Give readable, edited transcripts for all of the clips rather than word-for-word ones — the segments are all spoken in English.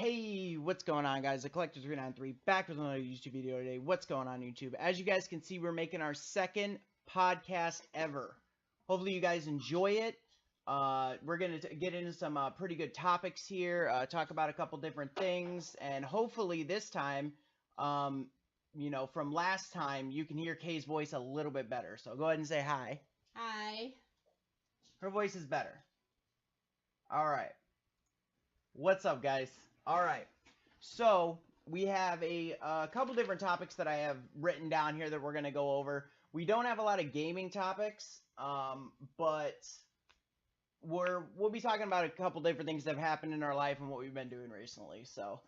Hey, what's going on, guys? The Collector393 back with another YouTube video today. What's going on, YouTube? As you guys can see, we're making our second podcast ever. Hopefully, you guys enjoy it. We're going to get into some pretty good topics here, talk about a couple different things, and hopefully this time, from last time, you can hear Kay's voice a little bit better. So go ahead and say hi. Hi. Her voice is better. All right. What's up, guys? All right. So we have a couple different topics that I have written down here that we're going to go over. We don't have a lot of gaming topics, but we'll be talking about a couple different things that have happened in our life and what we've been doing recently. So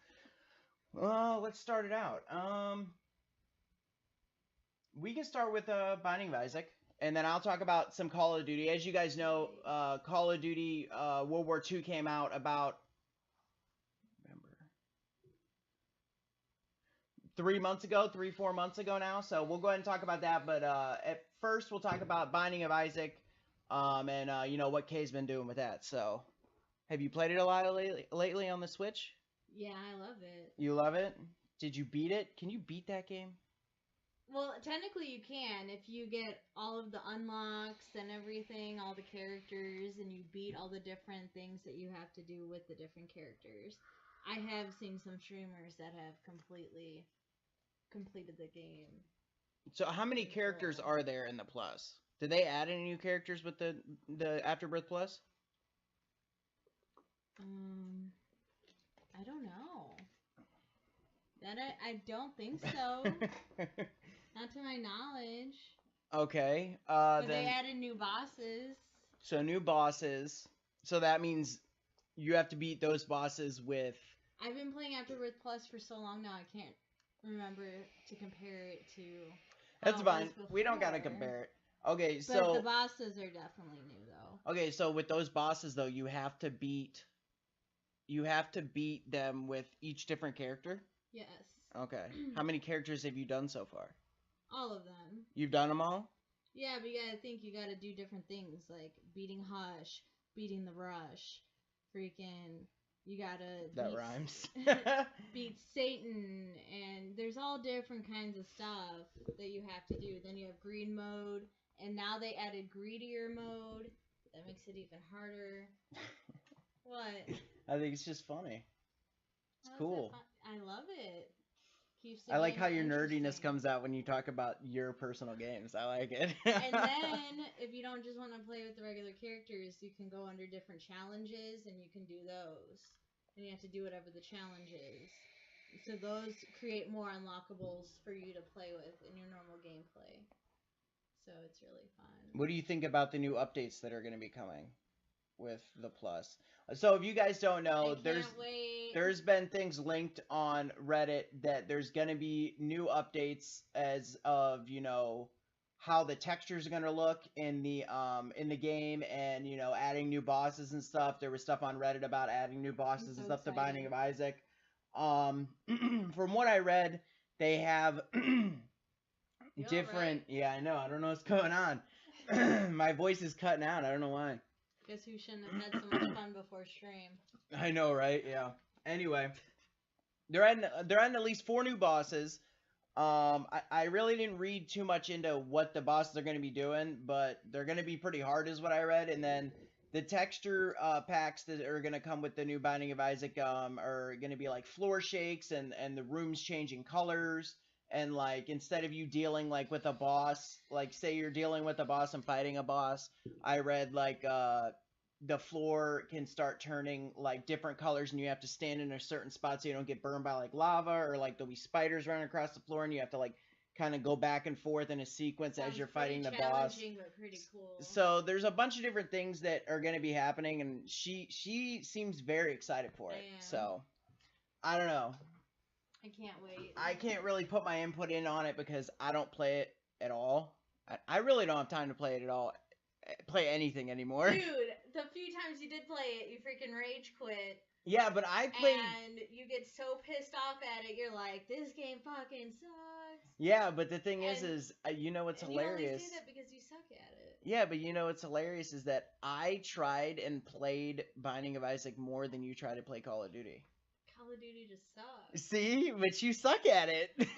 let's start it out. We can start with Binding of Isaac. And then I'll talk about some Call of Duty. As you guys know, Call of Duty World War II came out about 4 months ago now. So we'll go ahead and talk about that. But at first, we'll talk about Binding of Isaac and what Kay's been doing with that. So have you played it a lot lately on the Switch? Yeah, I love it. You love it? Did you beat it? Can you beat that game? Well, technically you can if you get all of the unlocks and everything, all the characters, and you beat all the different things that you have to do with the different characters. I have seen some streamers that have completely completed the game. So how many characters are there in the Plus? Did they add any new characters with the Afterbirth Plus? I don't know. That I don't think so. Not to my knowledge. Okay. But they added new bosses. So new bosses. So that means you have to beat those bosses with... I've been playing Afterbirth Plus for so long now, I can't remember to compare it to... That's fine. We don't gotta compare it. Okay, so... But the bosses are definitely new, though. Okay, so with those bosses, though, you have to beat them with each different character? Yes. Okay. How many characters have you done so far? All of them. You've done them all? Yeah, but you gotta think you gotta do different things, like beating Hush, beating the Rush, freaking... You gotta rhymes. beat Satan, and there's all different kinds of stuff that you have to do. Then you have green mode, and now they added greedier mode. That makes it even harder. What? I think it's just funny. It's cool. I love it. I like how your nerdiness comes out when you talk about your personal games. I like it. And then, if you don't just want to play with the regular characters, you can go under different challenges, and you can do those. And you have to do whatever the challenge is. So those create more unlockables for you to play with in your normal gameplay. So it's really fun. What do you think about the new updates that are going to be coming with the Plus? So if you guys don't know, there's been things linked on Reddit that there's going to be new updates as of, how the textures are going to look in the game, and adding new bosses and stuff. There was stuff on Reddit about adding new bosses and stuff to Binding of Isaac. From what I read, they have different... Right? Yeah, I know. I don't know what's going on. My voice is cutting out. I don't know why. Guess who shouldn't have had so much fun before stream? I know, right? Yeah. Anyway, they're adding at least 4 new bosses. I really didn't read too much into what the bosses are going to be doing, but they're going to be pretty hard is what I read. And then the texture packs that are going to come with the new Binding of Isaac are going to be like floor shakes and the rooms changing colors. And like, instead of you dealing like with a boss, like say you're dealing with a boss and fighting a boss, I read like the floor can start turning like different colors, and you have to stand in a certain spot so you don't get burned by like lava, or like there'll be spiders running across the floor and you have to like kind of go back and forth in a sequence as you're fighting the boss. But pretty cool. So there's a bunch of different things that are going to be happening, and she seems very excited for it. So I don't know. I can't wait. I can't really put my input in on it because I don't play it at all. I really don't have time to play it at all. Play anything anymore. Dude, the few times you did play it, you freaking rage quit. Yeah, but I played... And you get so pissed off at it, you're like, this game fucking sucks. Yeah, but the thing is you know what's hilarious? You always do that because you suck at it. Yeah, but you know what's hilarious is that I tried and played Binding of Isaac more than you tried to play Call of Duty. Call of Duty just sucks. See, but you suck at it. Because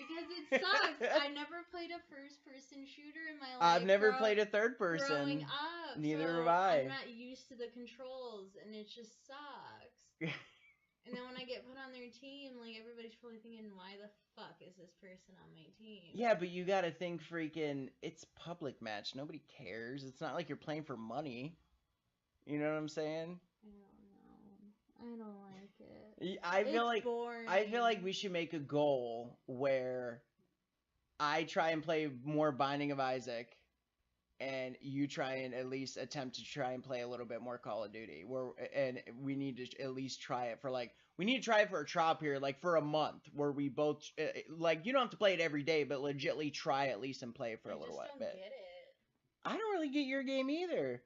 it sucks. I never played a first-person shooter in my life. I've never played a third person. Growing up. Neither so have I. I'm not used to the controls, and it just sucks. And then when I get put on their team, like, everybody's probably thinking, why the fuck is this person on my team? Yeah, but you gotta think freaking, it's public match. Nobody cares. It's not like you're playing for money. You know what I'm saying? I don't like it. I feel It's boring. I feel like we should make a goal where I try and play more Binding of Isaac, and you try and at least attempt to try and play a little bit more Call of Duty. And we need to at least try it for a trial period, like for a month, where we both like, you don't have to play it every day, but legitly try at least and play it for a little bit. I just don't get it. I don't really get your game either.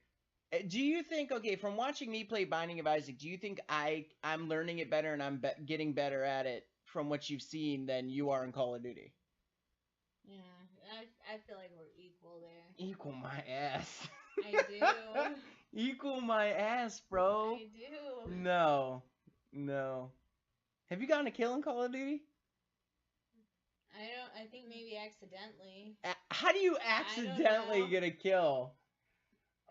Do you think, okay, from watching me play Binding of Isaac, do you think I'm learning it better and I'm getting better at it from what you've seen than you are in Call of Duty? Yeah, I feel like we're equal there. Equal my ass. I do. Equal my ass, bro. I do. No. Have you gotten a kill in Call of Duty? I think maybe accidentally. How do you accidentally get a kill?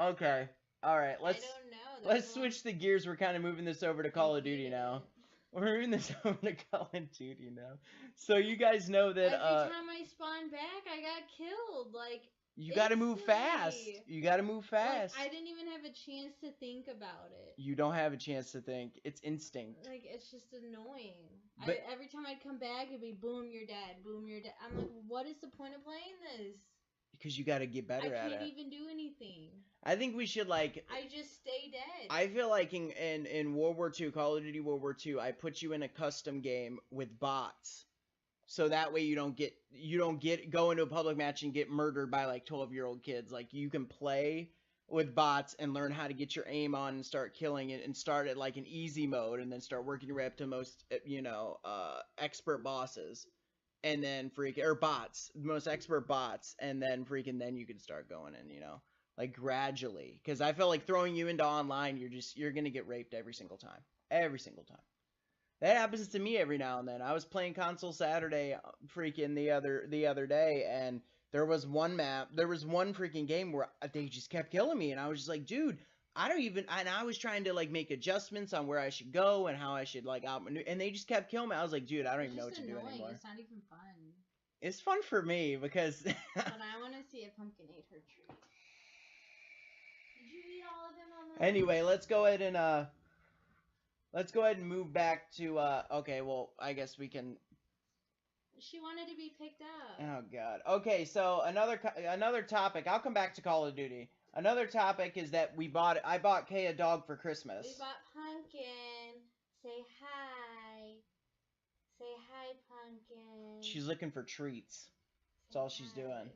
Okay. All right. I don't know. Let's switch the gears. We're kind of moving this over to Call of Duty now. We're moving this over to Call of Duty now. So you guys know that every time I spawn back, I got killed. Like, you got to move fast. You got to move fast. Like, I didn't even have a chance to think about it. You don't have a chance to think. It's instinct. Like, it's just annoying. But every time I'd come back, it'd be boom, you're dead. Boom, you're dead. I'm like, what is the point of playing this? Because you got to get better at it. I can't even do anything. I think we should, like... I just stay dead. I feel like in World War II, Call of Duty World War II, I put you in a custom game with bots. So that way you don't go into a public match and get murdered by, like, 12-year-old kids. Like, you can play with bots and learn how to get your aim on and start killing it, and start at, like, an easy mode and then start working your way up to most, expert bosses. And then most expert bots, and then then you can start going in, like gradually. Because I feel like throwing you into online, you're gonna get raped every single time. That happens to me every now and then. I was playing Console Saturday the other day, and there was one freaking game where they just kept killing me, and I was just like, dude, and I was trying to, like, make adjustments on where I should go and how I should, like, outmaneuver, and they just kept killing me. I was like, dude, I don't even know what to do anymore. It's not even fun. It's fun for me because... But I want to see if Pumpkin ate her treat. Did you eat all of them on the... Anyway, let's go ahead and move back to, okay, well, I guess we can... She wanted to be picked up. Oh, God. Okay, so another topic. I'll come back to Call of Duty. Another topic is that I bought Kay a dog for Christmas. We bought Pumpkin. Say hi. Say hi, Pumpkin. She's looking for treats. That's all she's doing.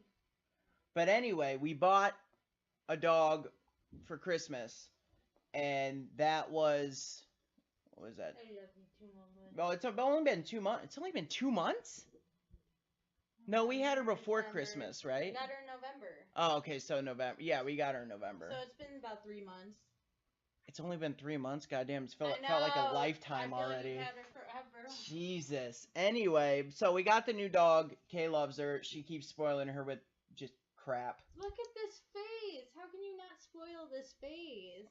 But anyway, we bought a dog for Christmas. And that was... What was that? Oh, it's only been 2 months. It's only been 2 months? No, we had her before Christmas, right? We got her in November. Oh, okay, so November. Yeah, we got her in November. So it's been about 3 months. It's only been 3 months. Goddamn, it felt like a lifetime already. Like had her forever. Jesus. Anyway, so we got the new dog. Kay loves her. She keeps spoiling her with just crap. Look at this face. How can you not spoil this face?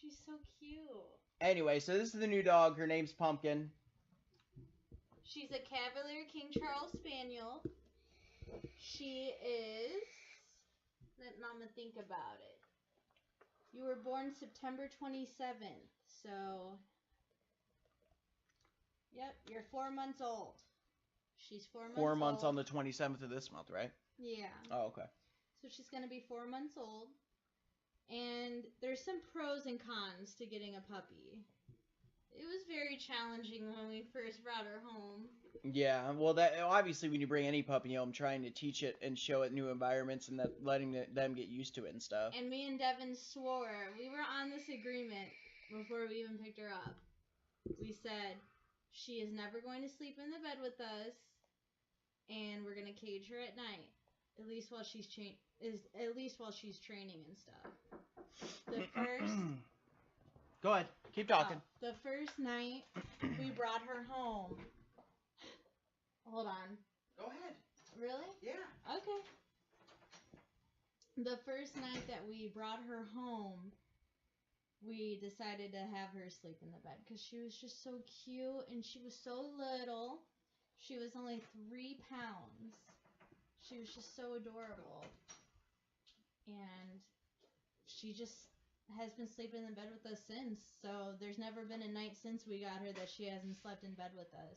She's so cute. Anyway, so this is the new dog. Her name's Pumpkin. She's a Cavalier King Charles Spaniel. She is... Let Mama think about it. You were born September 27th, so... Yep, you're 4 months old. She's 4 months old. 4 months on the 27th of this month, right? Yeah. Oh, okay. So she's going to be 4 months old. And there's some pros and cons to getting a puppy. It was very challenging when we first brought her home. Yeah, well, that obviously when you bring any puppy home, trying to teach it and show it new environments and letting them get used to it and stuff. And me and Devin swore, we were on this agreement before we even picked her up. We said, she is never going to sleep in the bed with us, and we're going to cage her at night. At least while she's training and stuff. The first... Go ahead. Keep talking. The first night, we brought her home. Hold on. Go ahead. Really? Yeah. Okay. The first night that we brought her home, we decided to have her sleep in the bed because she was just so cute and she was so little. She was only 3 pounds. She was just so adorable. And she just has been sleeping in bed with us since. So there's never been a night since we got her that she hasn't slept in bed with us.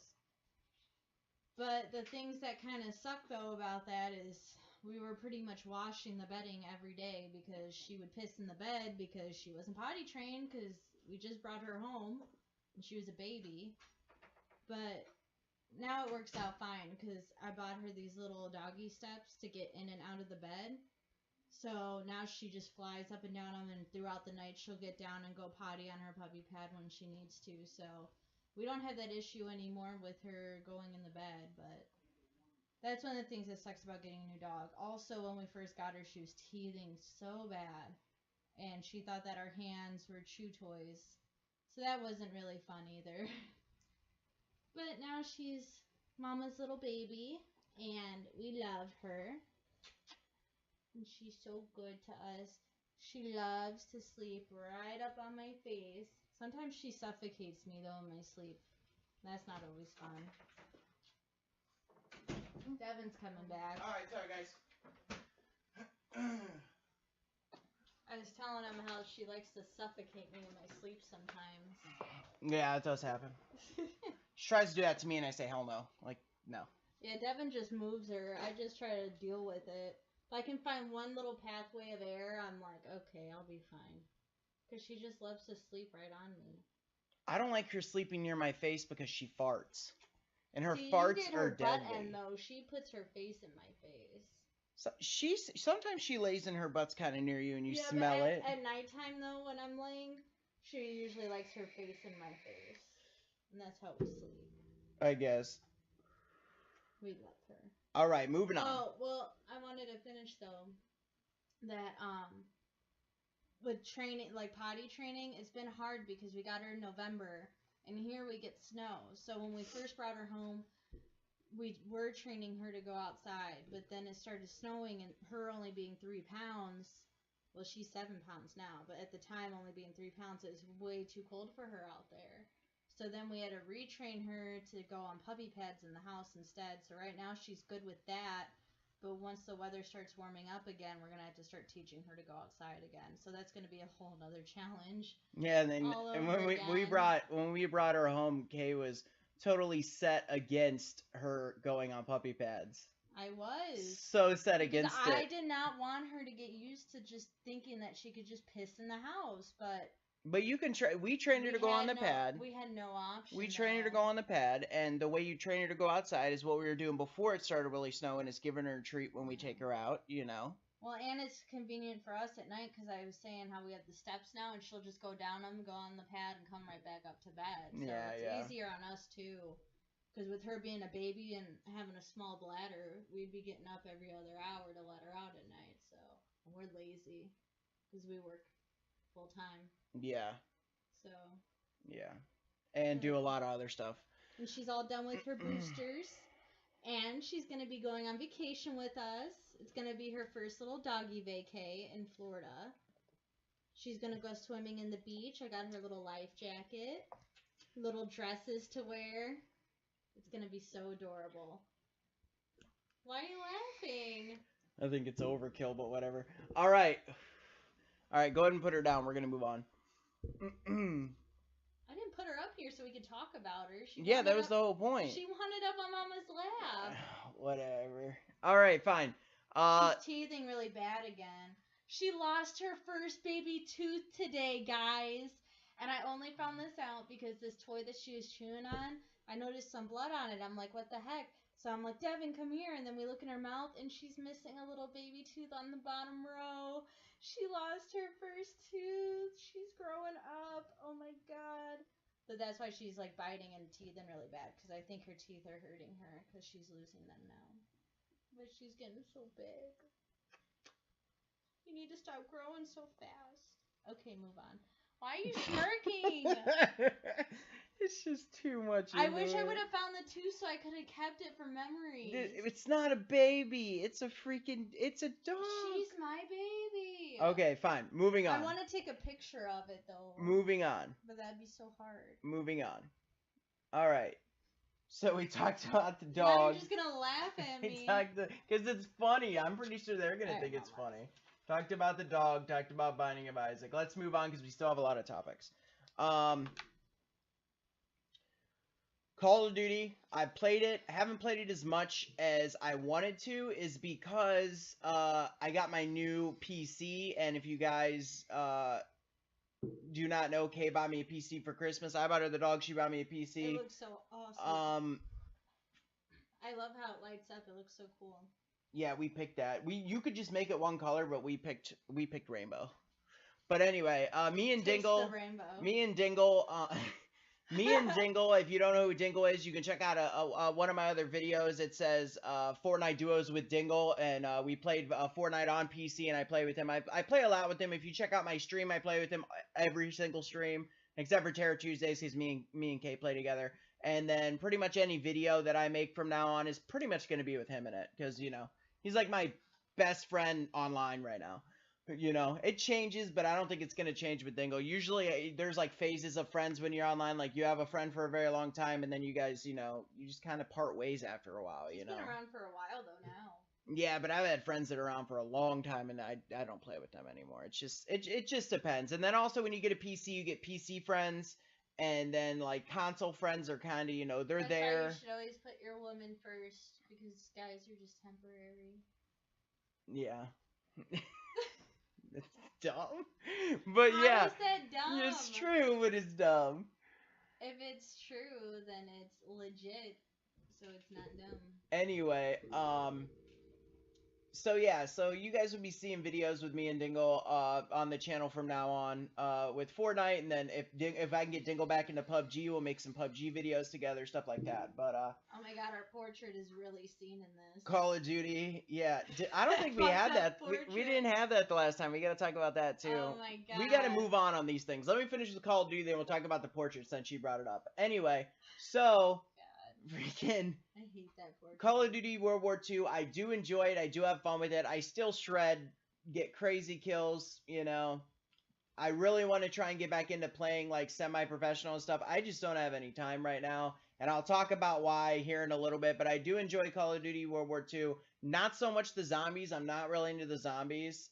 But the things that kind of suck though about that is we were pretty much washing the bedding every day because she would piss in the bed because she wasn't potty trained because we just brought her home and she was a baby. But now it works out fine because I bought her these little doggy steps to get in and out of the bed. So now she just flies up and down them, and throughout the night she'll get down and go potty on her puppy pad when she needs to. So we don't have that issue anymore with her going in the bed, but that's one of the things that sucks about getting a new dog. Also, when we first got her, she was teething so bad, and she thought that our hands were chew toys. So that wasn't really fun either. But now she's Mama's little baby, and we love her. And she's so good to us. She loves to sleep right up on my face. Sometimes she suffocates me, though, in my sleep. That's not always fun. Devin's coming back. Alright, sorry, guys. I was telling him how she likes to suffocate me in my sleep sometimes. Yeah, it does happen. She tries to do that to me, and I say, hell no. Like, no. Yeah, Devin just moves her. I just try to deal with it. If I can find one little pathway of air, I'm like, okay, I'll be fine. Because she just loves to sleep right on me. I don't like her sleeping near my face because she farts. And her See, farts you get are her butt deadly. end, though. She puts her face in my face. So sometimes she lays in her butt's kind of near you and you Yeah, smell but it. At nighttime, though, when I'm laying, she usually likes her face in my face. And that's how we sleep. I guess. We love her. All right, moving on. Oh, well, I wanted to finish, though, that, with training, like potty training, it's been hard because we got her in November, and here we get snow. So when we first brought her home, we were training her to go outside, but then it started snowing, and her only being 3 pounds, well, she's 7 pounds now, but at the time only being 3 pounds, it was way too cold for her out there. So then we had to retrain her to go on puppy pads in the house instead. So right now she's good with that. But once the weather starts warming up again, we're going to have to start teaching her to go outside again. So that's going to be a whole nother challenge. Yeah, and then when we brought her home, Kay was totally set against her going on puppy pads. I was. So set against it. I did not want her to get used to just thinking that she could just piss in the house, but you can we trained her to go on the pad. We had no option. We trained her to go on the pad, and the way you train her to go outside is what we were doing before it started really snowing, is giving her a treat when we take her out, you know. Well, and it's convenient for us at night because I was saying how we have the steps now, and she'll just go down them, go on the pad, and come right back up to bed. So it's easier on us too. Because with her being a baby and having a small bladder, we'd be getting up every other hour to let her out at night. So we're lazy because we work full time. Yeah. So. Yeah. And do a lot of other stuff. And she's all done with her boosters. And she's going to be going on vacation with us. It's going to be her first little doggy vacay in Florida. She's going to go swimming in the beach. I got her little life jacket. Little dresses to wear. It's going to be so adorable. Why are you laughing? I think it's overkill, but whatever. All right. Go ahead and put her down. We're going to move on. I didn't put her up here so we could talk about her. That was the whole point. She wanted up on Mama's lap. Whatever. All right, fine. She's teething really bad again. She lost her first baby tooth today, guys. And I only found this out because this toy that she was chewing on, I noticed some blood on it. I'm like, what the heck? So I'm like, Devin, come here. And then we look in her mouth, and she's missing a little baby tooth on the bottom row. She lost her first tooth. She's growing up. Oh, my God. But that's why she's, like, biting and teething really bad, because I think her teeth are hurting her because she's losing them now. But she's getting so big. You need to stop growing so fast. Okay, move on. Why are you smirking? It's just too much. I wish I would have found the 2 so I could have kept it for memories. It's not a baby. It's a freaking. It's a dog. She's my baby. Okay, fine. Moving on. I want to take a picture of it though. Moving on. But that'd be so hard. Moving on. All right. So we talked about the Why are dog. you just gonna laugh at me? Because it's funny. I'm pretty sure they're gonna think it's funny. Talked about the dog. Talked about Binding of Isaac. Let's move on because we still have a lot of topics. Call of Duty, I played it. Haven't played it as much as I wanted to, is because I got my new PC, and if you guys do not know, Kay bought me a PC for Christmas. I bought her the dog, she bought me a PC. It looks so awesome. I love how it lights up. It looks so cool. Yeah, we picked that. You could just make it one color, but we picked rainbow. But anyway, me and Dingle, if you don't know who Dingle is, you can check out one of my other videos. It says Fortnite Duos with Dingle, and we played Fortnite on PC, and I play with him. I play a lot with him. If you check out my stream, I play with him every single stream, except for Terror Tuesdays, because me and Kay play together. And then pretty much any video that I make from now on is pretty much going to be with him in it, because, you know, he's like my best friend online right now. You know, it changes, but I don't think it's going to change with Dingle. Usually, there's, like, phases of friends when you're online. Like, you have a friend for a very long time, and then you guys, you know, you just kind of part ways after a while, you know? He's been around for a while, though, now. Yeah, but I've had friends that are around for a long time, and I don't play with them anymore. It's just, it just depends. And then also, when you get a PC, you get PC friends, and then, like, console friends are kind of, you know, they're there. That's why you should always put your woman first, because guys are just temporary. Yeah. It's dumb. But How yeah. is that dumb? It's true, but it's dumb. If it's true, then it's legit, so it's not dumb. Anyway, so yeah, so you guys will be seeing videos with me and Dingle on the channel from now on with Fortnite, and then if I can get Dingle back into PUBG, we'll make some PUBG videos together, stuff like that. But oh my god, our portrait is really seen in this. Call of Duty, yeah. I don't think we had that. We didn't have that the last time. We got to talk about that too. Oh my god. We got to move on these things. Let me finish with Call of Duty, then we'll talk about the portrait since she brought it up. Anyway, so freaking I hate that portrait. Call of Duty World War II, I do enjoy it. I do have fun with it. I still shred, get crazy kills, you know. I really want to try and get back into playing like semi-professional and stuff. I just don't have any time right now. And I'll talk about why here in a little bit. But I do enjoy Call of Duty World War II. Not so much the zombies. I'm not really into the zombies.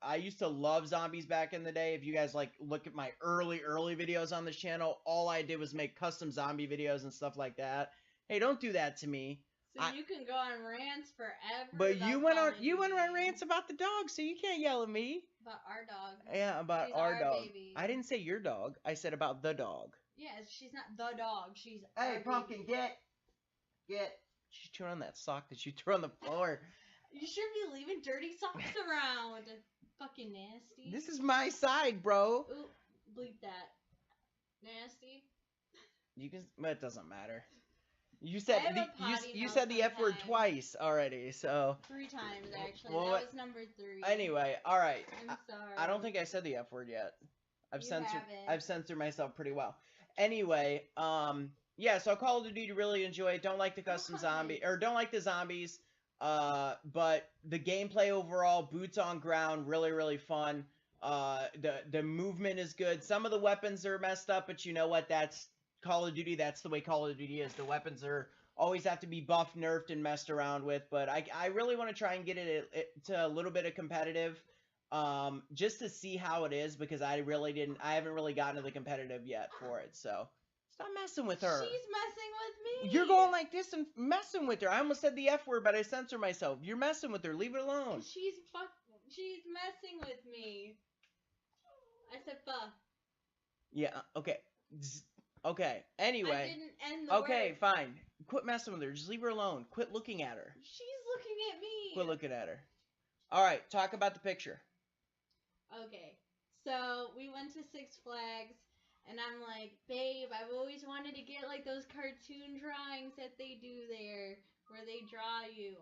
I used to love zombies back in the day. If you guys like look at my early videos on this channel, all I did was make custom zombie videos and stuff like that. Hey, don't do that to me. So you can go on rants forever. But you went on rants about the dog, so you can't yell at me. About our dog. Yeah, about she's our dog. Baby. I didn't say your dog. I said about the dog. Yeah, she's not the dog. She's Hey, our Pumpkin, baby. get. She threw on that sock that you threw on the floor. You shouldn't be leaving dirty socks around. Fucking nasty. This is my side, bro. Ooh, bleep that. Nasty. You can, but it doesn't matter. You said you said the F word sometimes. twice already, so 3 times actually. Well, that was number 3. anyway, all right. I'm sorry. I don't think I said the F word yet. I've haven't. censored myself pretty well. Anyway, yeah, so Call of Duty really enjoy it. Don't like the custom zombie or don't like the zombies. But the gameplay overall, boots on ground, really fun. The movement is good. Some of the weapons are messed up, but you know what? That's Call of Duty. That's the way Call of Duty is. The weapons are always have to be buffed, nerfed, and messed around with. But I really want to try and get it to a little bit of competitive, just to see how it is, because I haven't really gotten to the competitive yet for it. So stop messing with her. She's messing with me. You're going like this and messing with her. I almost said the F word, but I censor myself. You're messing with her. Leave it alone. She's messing with me. I said fuck. Yeah. Okay. Okay. Anyway. I didn't end the okay. word. Fine. Quit messing with her. Just leave her alone. Quit looking at her. She's looking at me. Quit looking at her. All right. Talk about the picture. Okay. So we went to Six Flags. And I'm like, babe, I've always wanted to get like those cartoon drawings that they do there, where they draw you.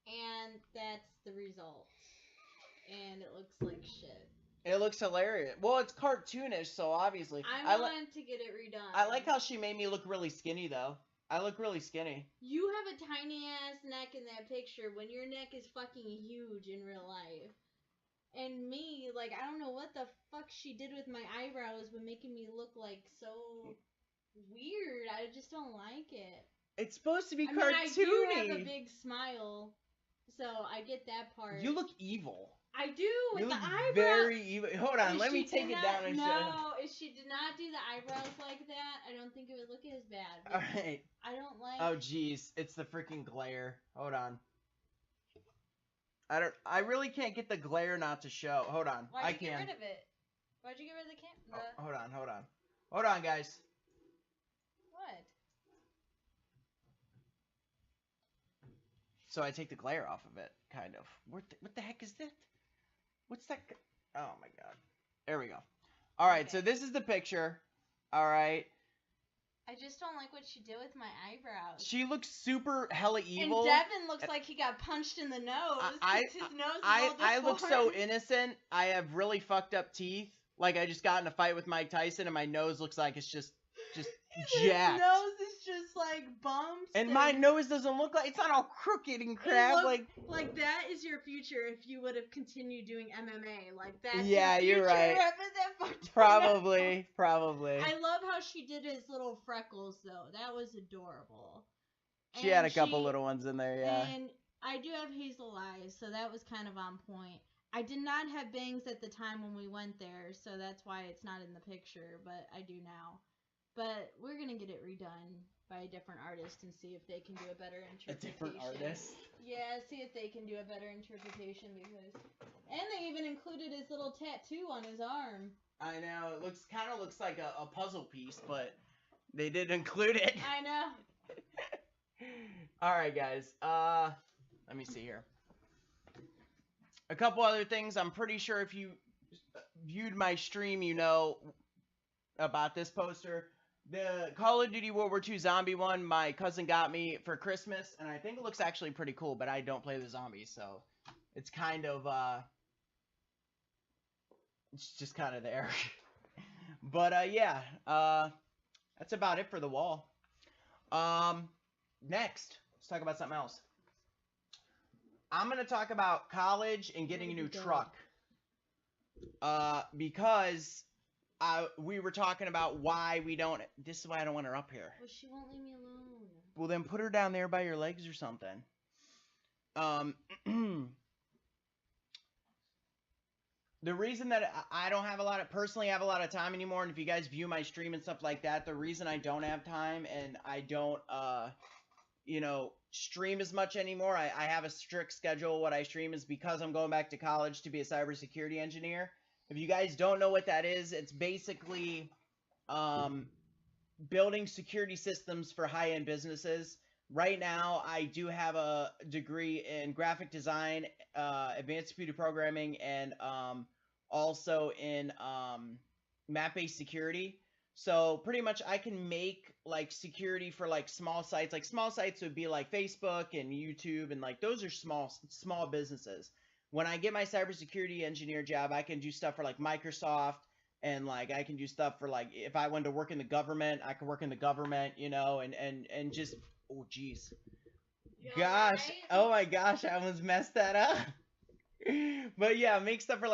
And that's the result. And it looks like shit. It looks hilarious. Well, it's cartoonish, so obviously. I want to get it redone. I like how she made me look really skinny, though. I look really skinny. You have a tiny ass neck in that picture when your neck is fucking huge in real life. And me, like, I don't know what the fuck she did with my eyebrows, but making me look like so weird. I just don't like it. It's supposed to be cartoony. I do have a big smile, so I get that part. You look evil. I do with you the look eyebrows. Very evil. Hold on, let me take it down and show. No, if she did not do the eyebrows like that, I don't think it would look as bad. All right. I don't like. Oh jeez, it's the freaking glare. Hold on. I really can't get the glare not to show. Hold on. Why'd you get rid of it? Why'd you get rid of the camera? Oh, hold on, guys. What? So I take the glare off of it, kind of. What the heck is that? What's that? Oh my god. There we go. All right, so this is the picture. All right. I just don't like what she did with my eyebrows. She looks super hella evil. And Devin looks like he got punched in the nose. His nose is all I look so deformed. innocent. I have really fucked up teeth. Like I just got in a fight with Mike Tyson, and my nose looks like it's just jacked. His nose is just like bumps. And my nose doesn't look like, it's not all crooked and crap. Like that is your future if you would have continued doing MMA. Like that. Yeah, you're right. Probably. I love how she did his little freckles though. That was adorable. She had a couple little ones in there, yeah. And I do have hazel eyes, so that was kind of on point. I did not have bangs at the time when we went there, so that's why it's not in the picture, but I do now. But we're going to get it redone by a different artist and see if they can do a better interpretation. A different artist? Yeah, see if they can do a better interpretation because... And they even included his little tattoo on his arm. I know. It kind of looks like a puzzle piece, but they did include it. I know. Alright, guys. Let me see here. A couple other things. I'm pretty sure if you viewed my stream, you know about this poster. The Call of Duty World War II zombie one, my cousin got me for Christmas, and I think it looks actually pretty cool, but I don't play the zombies, so it's kind of, it's just kind of there. But, yeah, that's about it for the wall. Next, let's talk about something else. I'm going to talk about college and getting a new truck. Because we were talking about why we don't... This is why I don't want her up here. Well, she won't leave me alone. Well, then put her down there by your legs or something. The reason that I don't have personally have a lot of time anymore, and if you guys view my stream and stuff like that, the reason I don't have time and I don't, stream as much anymore, I have a strict schedule. What I stream is because I'm going back to college to be a cybersecurity engineer. If you guys don't know what that is, it's basically building security systems for high-end businesses. Right now, I do have a degree in graphic design, advanced computer programming, and also in map-based security. So pretty much I can make like security for like small sites. Like small sites would be like Facebook and YouTube, and like those are small businesses. When I get my cybersecurity engineer job, I can do stuff for like Microsoft, and like I can do stuff for like if I wanted to work in the government, I can work in the government, and just oh jeez. Gosh, right? Oh my gosh, I almost messed that up. But yeah, make stuff for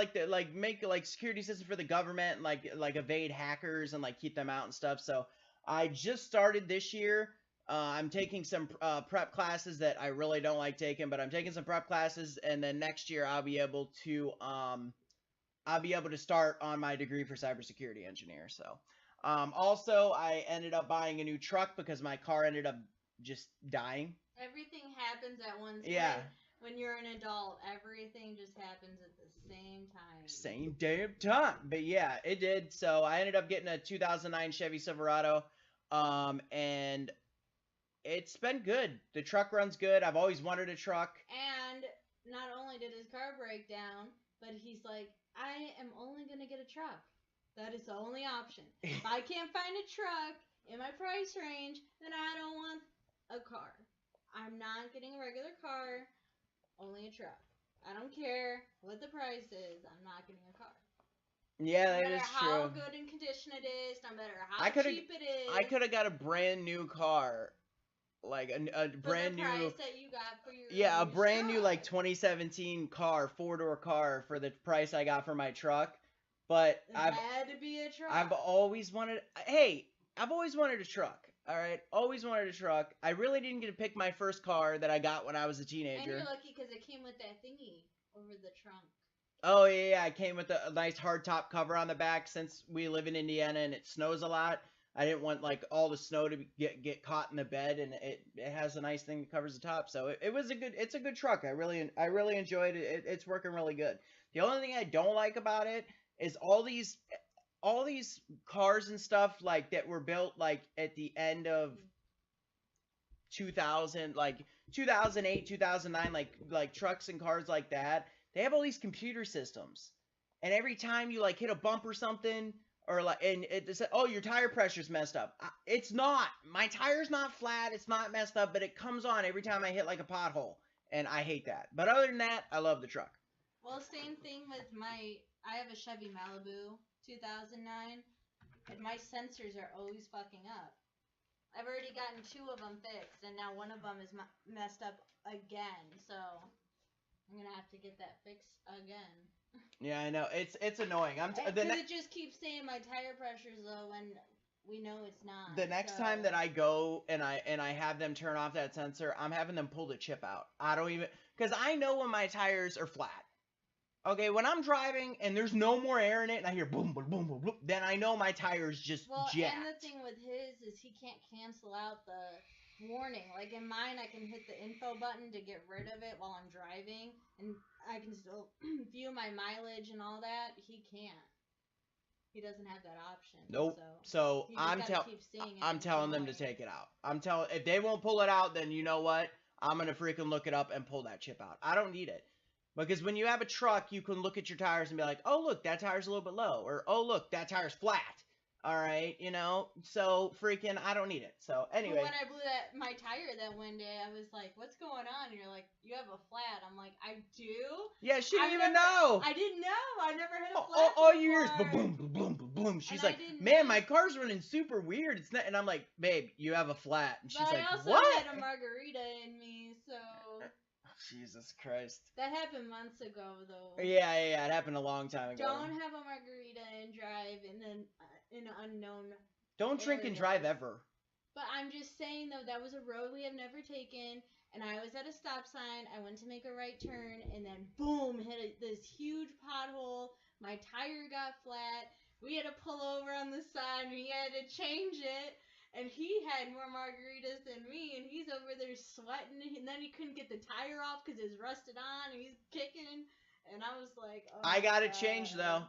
make security systems for the government, and like evade hackers and like keep them out and stuff. So I just started this year. I'm taking some prep classes that I really don't like taking, but I'm taking some prep classes, and then next year I'll be able to start on my degree for cybersecurity engineer. So also I ended up buying a new truck because my car ended up just dying. Everything happens at once. Yeah. When you're an adult, everything just happens at the same time. Same damn time. But yeah, it did. So I ended up getting a 2009 Chevy Silverado. And it's been good. The truck runs good. I've always wanted a truck. And not only did his car break down, but he's like, I am only going to get a truck. That is the only option. If I can't find a truck in my price range, then I don't want a car. I'm not getting a regular car. Only a truck. I don't care what the price is. I'm not getting a car. Yeah, No that matter is how true. good in condition it is, no matter how I could have cheap it is, I could have got a brand new car, like a for the brand new, price that you got for your yeah, a used brand new like truck. 2017 car, four-door car for the price I got for my truck. But It had to be a truck. I've always wanted. Hey, I've always wanted a truck. All right, always wanted a truck. I really didn't get to pick my first car that I got when I was a And teenager. you're lucky because it came with that thingy over the trunk. Oh yeah, I came with a nice hard top cover on the back. Since we live in Indiana and it snows a lot, I didn't want like all the snow to get caught in the bed, and it has a nice thing that covers the top. So it was it's a good truck. I really enjoyed it. It's working really good. The only thing I don't like about it is all these cars and stuff like that were built like at the end of 2000, like 2008, 2009, like trucks and cars like that. They have all these computer systems, and every time you like hit a bump or something, or like, and it says, oh, your tire pressure's messed up. It's not. My tire's not flat. It's not messed up, but it comes on every time I hit like a pothole, and I hate that. But other than that, I love the truck. Well, same thing with I have a Chevy Malibu 2009, and my sensors are always fucking up. I've already gotten 2 of them fixed, and now one of them is messed up again. So I'm gonna have to get that fixed again. Yeah, I know. It's annoying. It just keeps saying my tire pressure's low when we know it's not. The next time that I go and I have them turn off that sensor, I'm having them pull the chip out. I don't even, because I know when my tires are flat. Okay, when I'm driving and there's no more air in it and I hear boom, boom, boom, boom, boom, then I know my tire's just jacked. And the thing with his is he can't cancel out the warning. Like in mine, I can hit the info button to get rid of it while I'm driving, and I can still view my mileage and all that. He can't. He doesn't have that option. Nope. So I'm telling them to take it out. If they won't pull it out, then you know what? I'm gonna freaking look it up and pull that chip out. I don't need it. Because when you have a truck, you can look at your tires and be like, oh, look, that tire's a little bit low. Or, oh, look, that tire's flat. All right, you know? So, freaking, I don't need it. So, anyway. When I blew my tire that one day, I was like, what's going on? And you're like, you have a flat. I'm like, I do? Yeah, she didn't even know. I didn't know. I never hit a flat all you hear is boom, boom, boom, boom, boom. She's like, man, my car's running super weird. It's not, and I'm like, babe, you have a flat. And she's like, what? I also had a margarita in me, so... Jesus Christ. That happened months ago, though. Yeah, it happened a long time ago. Don't have a margarita and drive in an unknown Don't drink and drive ever. But I'm just saying, though, that was a road we have never taken, and I was at a stop sign. I went to make a right turn, and then boom, hit this huge pothole. My tire got flat. We had to pull over on the side, and we had to change it. And he had more margaritas than me, and he's over there sweating, and then he couldn't get the tire off because it's rusted on, and he's kicking, and I was like, oh, I got it changed, though.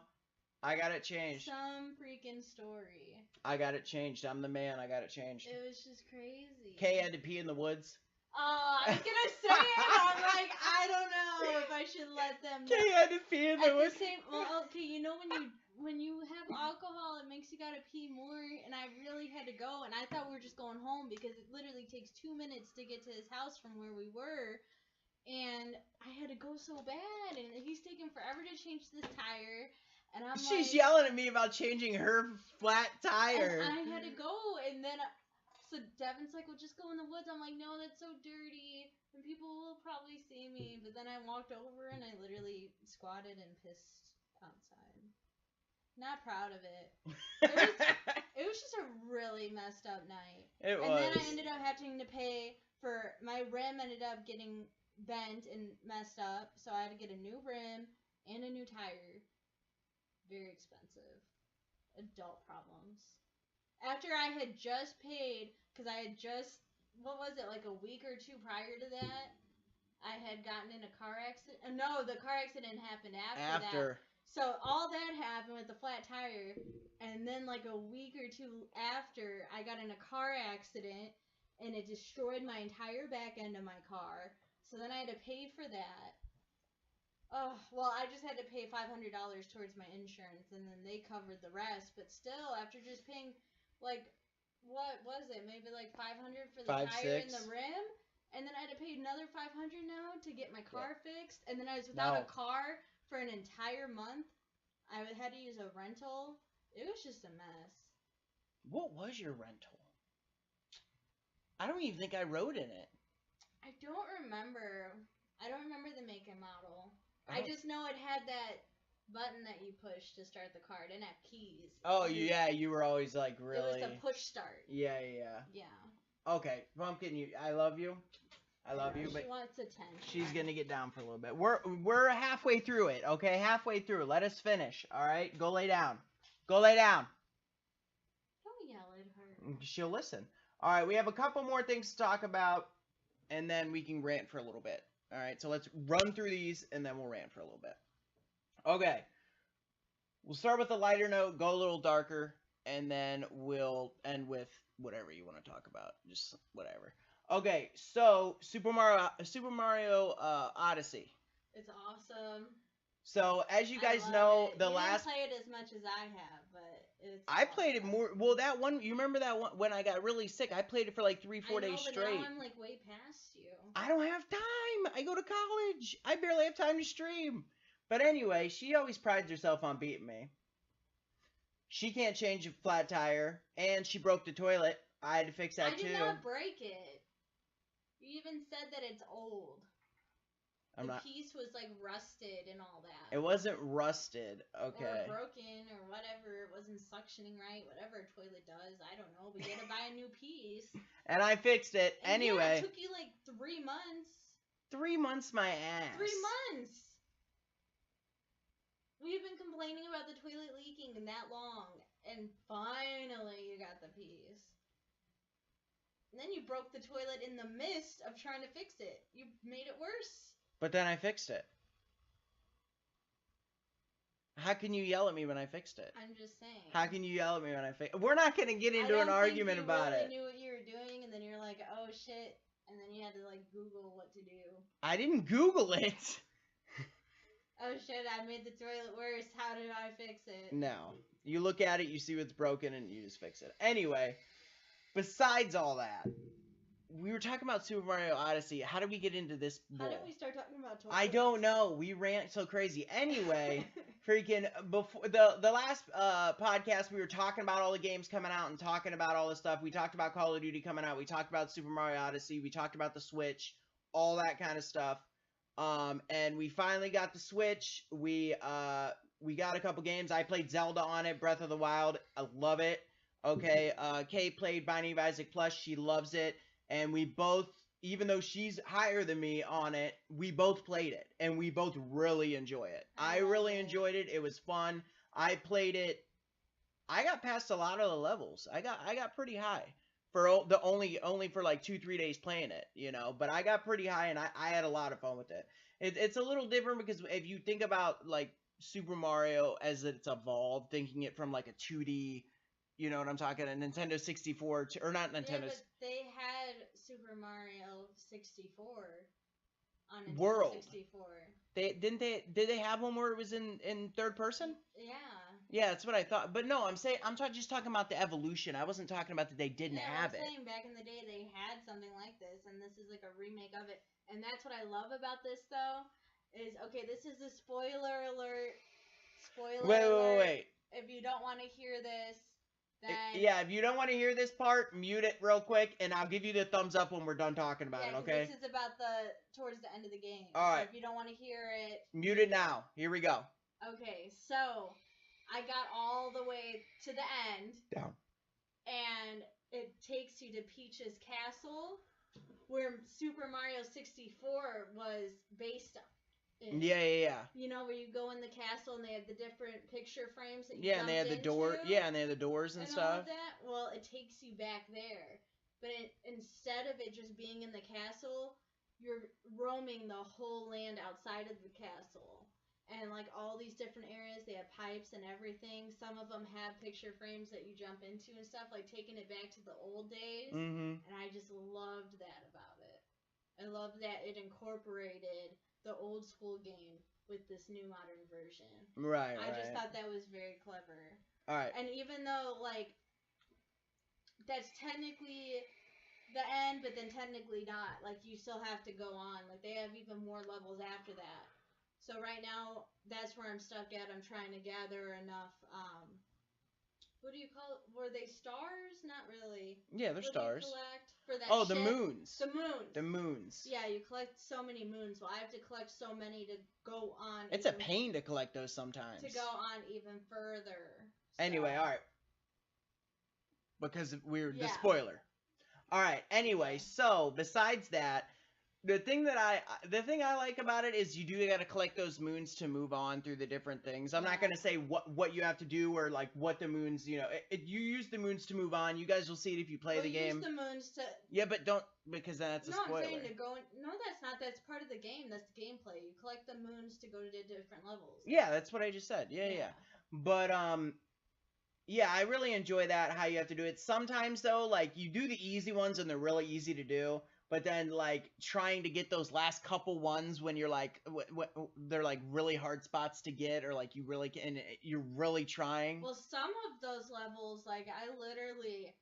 I got it changed. Some freaking story. I got it changed. I'm the man. I got it changed. It was just crazy. Kay had to pee in the woods. Oh, I was gonna say it. I'm like, I don't know if I should let them know. Kay had to pee in the woods. Okay, you know when you have alcohol, it makes you gotta pee more, and I really had to go, and I thought we were just going home because it literally takes 2 minutes to get to his house from where we were, and I had to go so bad, and he's taking forever to change this tire, and She's yelling at me about changing her flat tire. And I had to go, and then so Devin's like, well, just go in the woods. I'm like, no, that's so dirty, and people will probably see me, but then I walked over, and I literally squatted and pissed outside. Not proud of it. It was just a really messed up night. It was. And then I ended up having to pay for my rim ended up getting bent and messed up, so I had to get a new rim and a new tire. Very expensive. Adult problems. After I had just paid, because I had just, what was it, like a week or 2 prior to that, I had gotten in a car accident. No, the car accident happened after that. So all that happened with the flat tire, and then like a week or 2 after, I got in a car accident, and it destroyed my entire back end of my car. So then I had to pay for that. Oh, well, I just had to pay $500 towards my insurance, and then they covered the rest. But still, after just paying, like, what was it? Maybe like $500 for the tire and the rim, and then I had to pay another $500 now to get my car fixed, and then I was without a car for an entire month. I had to use a rental. It was just a mess. What was your rental? I don't even think I rode in it. I don't remember. I don't remember the make and model. I I just know it had that button that you push to start the car. It didn't have keys. Oh, yeah, you were always like really. It was a push start. Yeah. Yeah. Okay, Pumpkin, I love you. I love you, but she wants attention. she's gonna get down for a little bit. We're halfway through it, okay? Halfway through. Let us finish. All right, go lay down. Go lay down. Don't yell at her. She'll listen. All right, we have a couple more things to talk about, and then we can rant for a little bit. All right, so let's run through these, and then we'll rant for a little bit. Okay. We'll start with a lighter note, go a little darker, and then we'll end with whatever you want to talk about. Just whatever. Okay, so Super Mario Odyssey. It's awesome. So as you guys I love know, it. the you last didn't play it as much as I have, but it's. I played it more. Well, that one, you remember that one when I got really sick? I played it for like 3-4 days but straight. Now I'm like way past you. I don't have time. I go to college. I barely have time to stream. But anyway, she always prides herself on beating me. She can't change a flat tire, and she broke the toilet. I had to fix that too. I did not break it. You even said that it's old. The piece was like rusted and all that. It wasn't rusted, okay. Or broken or whatever. It wasn't suctioning right. Whatever a toilet does. I don't know. But you had to buy a new piece. And I fixed it. And anyway. Yeah, it took you like 3 months. 3 months my ass. 3 months. We've been complaining about the toilet leaking that long. And finally you got the piece. And then you broke the toilet in the midst of trying to fix it. You made it worse. But then I fixed it. How can you yell at me when I fixed it? I'm just saying. How can you yell at me when I fixed it? We're not going to get into an argument about it. I knew what you were doing, and then you're like, oh shit. And then you had to like Google what to do. I didn't Google it. Oh shit, I made the toilet worse. How did I fix it? No. You look at it, you see what's broken, and you just fix it. Anyway, besides all that, we were talking about Super Mario Odyssey. How did we get into this bull? How did we start talking about toilets? I don't know. We ran so crazy. Anyway, freaking before the last podcast, we were talking about all the games coming out and talking about all this stuff. We talked about Call of Duty coming out. We talked about Super Mario Odyssey. We talked about the Switch, all that kind of stuff. And we finally got the Switch. We got a couple games. I played Zelda on it, Breath of the Wild. I love it. Okay. Kay played Binding of Isaac Plus. She loves it. And we both, even though she's higher than me on it, we both played it. And we both really enjoy it. I really enjoyed it. It was fun. I played it. I got past a lot of the levels. I got pretty high. For the only for like 2-3 days playing it, you know. But I got pretty high, and I had a lot of fun with it. It's a little different because if you think about like Super Mario as it's evolved, thinking it from like a 2D, you know what I'm talking, a Nintendo 64 or not Nintendo. Yeah, but they had Super Mario 64 on Nintendo World. 64. Did they have one where it was in third person? Yeah. Yeah, that's what I thought. But no, I'm just talking about the evolution. I wasn't talking about that they didn't have it. I'm saying back in the day they had something like this, and this is like a remake of it. And that's what I love about this, though, is, okay, this is a spoiler alert. Wait. If you don't want to hear this, then... Yeah, if you don't want to hear this part, mute it real quick, and I'll give you the thumbs up when we're done talking about it, okay? This is about towards the end of the game. All right. So if you don't want to hear it... Mute it now. Here we go. Okay, so... I got all the way to the end. Down. And it takes you to Peach's castle, where Super Mario 64 was based in. Yeah. You know, where you go in the castle and they have the different picture frames that you and they had the door. Yeah, and they had the doors and stuff. All of that. Well, it takes you back there, but instead of it just being in the castle, you're roaming the whole land outside of the castle. And, like, all these different areas, they have pipes and everything. Some of them have picture frames that you jump into and stuff, like taking it back to the old days. Mm-hmm. And I just loved that about it. I love that it incorporated the old school game with this new modern version. Right. I just thought that was very clever. All right. And even though, like, that's technically the end, but then technically not. Like, you still have to go on. Like, they have even more levels after that. So right now, that's where I'm stuck at. I'm trying to gather enough. What do you call it? Were they stars? Not really. Yeah, they're What do you stars. collect for that Oh, ship? the moons. The moons. The moons. Yeah, you collect so many moons. Well, I have to collect so many to go on. It's a pain to collect those sometimes. To go on even further. Anyway, all right. Because we're the spoiler. All right. Anyway, so besides that, the thing I like about it is you do got to collect those moons to move on through the different things. I'm not gonna say what you have to do or like what the moons, you you use the moons to move on. You guys will see it if you play the game. Use the moons to. Yeah, but don't, because that's a spoiler. I'm saying to go. No, that's not. That's part of the game. That's the gameplay. You collect the moons to go to different levels. Yeah, that's what I just said. Yeah. But yeah, I really enjoy that, how you have to do it. Sometimes though, like you do the easy ones and they're really easy to do. But then, like, trying to get those last couple ones when you're like, they're like really hard spots to get, or like you're really trying. Well, some of those levels, like, I literally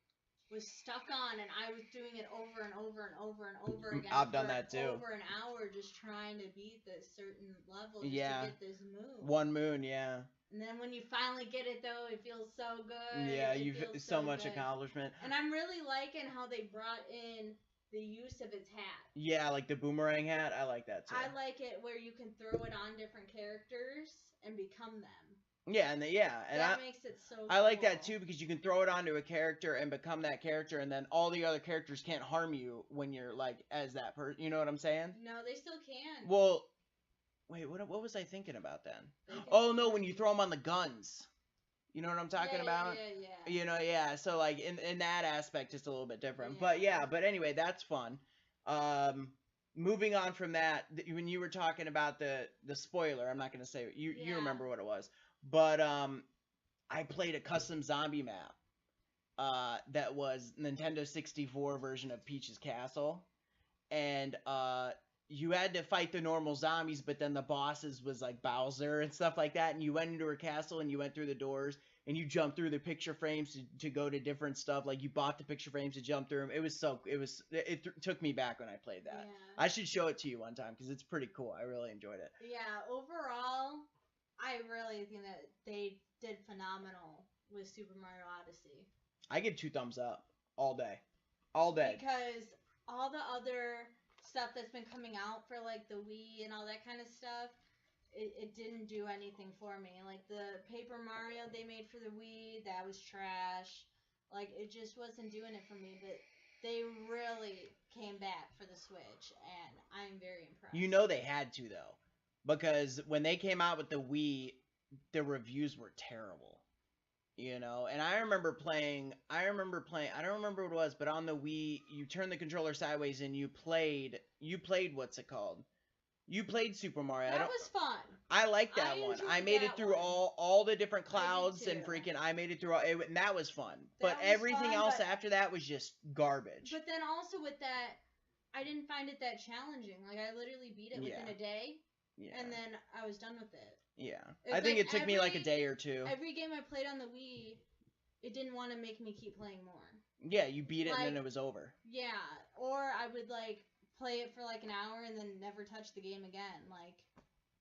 was stuck on, and I was doing it over and over and over and over again. I've done that too. Over an hour, just trying to beat this certain level, just to get this moon. One moon, yeah. And then when you finally get it, though, it feels so good. Yeah, you've so much accomplishment. And I'm really liking how they brought in the use of its hat. Yeah, like the boomerang hat. I like that too. I like it where you can throw it on different characters and become them. Yeah, and that makes it so. I like that too, because you can throw it onto a character and become that character, and then all the other characters can't harm you when you're like as that person. You know what I'm saying? No, they still can. Well, wait, what was I thinking about then? Oh no, when you throw them on the guns. You know what I'm talking about? Yeah. Yeah. So like in that aspect, it's a little bit different. But anyway, that's fun. Moving on from that, when you were talking about the spoiler, I'm not gonna say you remember what it was, but I played a custom zombie map. That was Nintendo 64 version of Peach's Castle, and you had to fight the normal zombies, but then the bosses was like Bowser and stuff like that, and you went into her castle and you went through the doors and you jumped through the picture frames to go to different stuff. Like you bought the picture frames to jump through them. It took me back when I played that. Yeah. I should show it to you one time because it's pretty cool. I really enjoyed it. Yeah, overall, I really think that they did phenomenal with Super Mario Odyssey. I give 2 thumbs up all day. All day. Because all the other stuff that's been coming out for like the Wii and all that kind of stuff, it didn't do anything for me. Like the Paper Mario they made for the Wii, that was trash. Like it just wasn't doing it for me. But they really came back for the Switch, and I'm very impressed. You know they had to though, because when they came out with the Wii, the reviews were terrible. And I remember playing, I don't remember what it was, but on the Wii, you turn the controller sideways and you played what's it called? You played Super Mario. That was fun. I like that one. I made it through all the different clouds and freaking, I made it through and that was fun. But everything else after that was just garbage. But then also with that, I didn't find it that challenging. Like I literally beat it within a day. Yeah. And then I was done with it. Yeah. I think it took me like a day or two. Every game I played on the Wii, it didn't want to make me keep playing more. Yeah, you beat it and then it was over. Yeah. Or I would like play it for like an hour and then never touch the game again. Like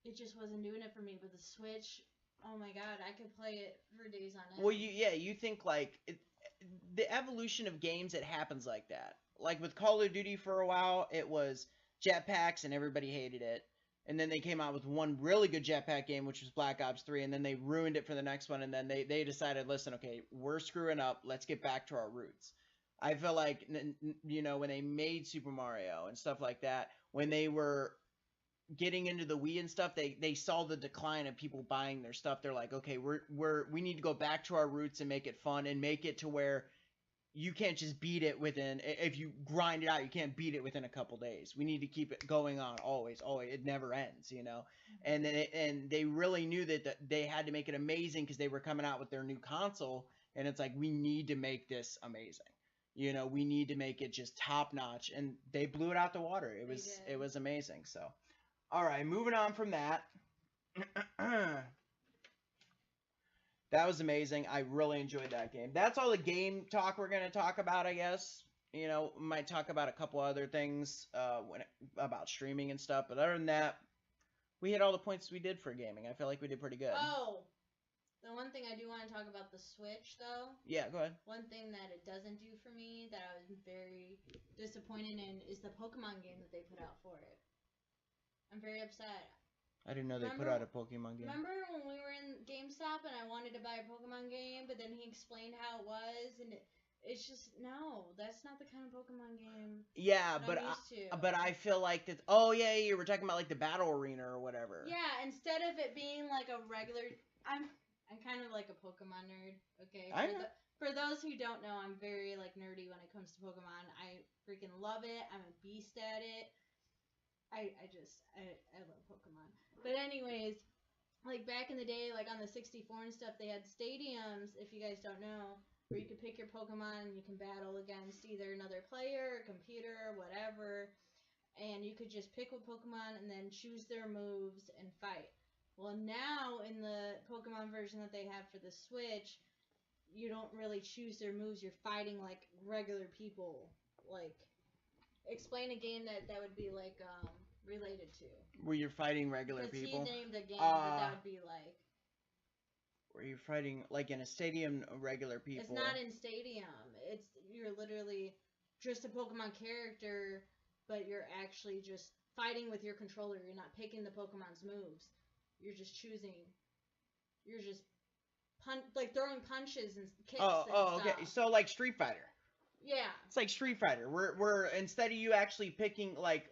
it just wasn't doing it for me. With the Switch, oh my god, I could play it for days on end. Well, you think like the evolution of games, it happens like that. Like with Call of Duty for a while, it was jetpacks and everybody hated it. And then they came out with one really good jetpack game, which was Black Ops 3, and then they ruined it for the next one, and then they decided, listen, okay, we're screwing up, let's get back to our roots. I feel like, when they made Super Mario and stuff like that, when they were getting into the Wii and stuff, they saw the decline of people buying their stuff. They're like, okay, we need to go back to our roots and make it fun and make it to where you can't just beat it if you grind it out, you can't beat it within a couple days. We need to keep it going on always. It never ends, And then and they really knew that they had to make it amazing because they were coming out with their new console, and it's like, we need to make this amazing. We need to make it just top notch, and they blew it out the water. It was amazing. So, all right, moving on from that. That was amazing. I really enjoyed that game. That's all the game talk we're going to talk about, I guess. Might talk about a couple other things about streaming and stuff. But other than that, We hit all the points we did for gaming. I feel like we did pretty good. Oh, the one thing I do want to talk about the Switch, though. Yeah, go ahead. One thing that it doesn't do for me that I was very disappointed in is the Pokemon game that they put out for it. I'm very upset. I didn't know they put out a Pokemon game. Remember when we were in GameStop and I wanted to buy a Pokemon game, but then he explained how it was, and it's just no, that's not the kind of Pokemon game. Yeah, but I feel like that. Oh yeah, you were talking about like the battle arena or whatever. Yeah, instead of it being like a regular, I'm kind of like a Pokemon nerd. Okay, for those who don't know, I'm very like nerdy when it comes to Pokemon. I freaking love it. I'm a beast at it. I love Pokemon. But anyways, like back in the day, like on the 64 and stuff, they had stadiums, if you guys don't know, where you could pick your Pokemon and you can battle against either another player, a computer, whatever. And you could just pick a Pokemon and then choose their moves and fight. Well, now in the Pokemon version that they have for the Switch, you don't really choose their moves. You're fighting like regular people. Like, explain a game that would be like related to. Where you're fighting regular people. He named a game that would be like. Where you're fighting like in a stadium, regular people. It's not in stadium. You're literally just a Pokemon character, but you're actually just fighting with your controller. You're not picking the Pokemon's moves. You're just choosing. You're just like throwing punches and kicks. Oh, okay. So like Street Fighter. Yeah. It's like Street Fighter. We're instead of you actually picking like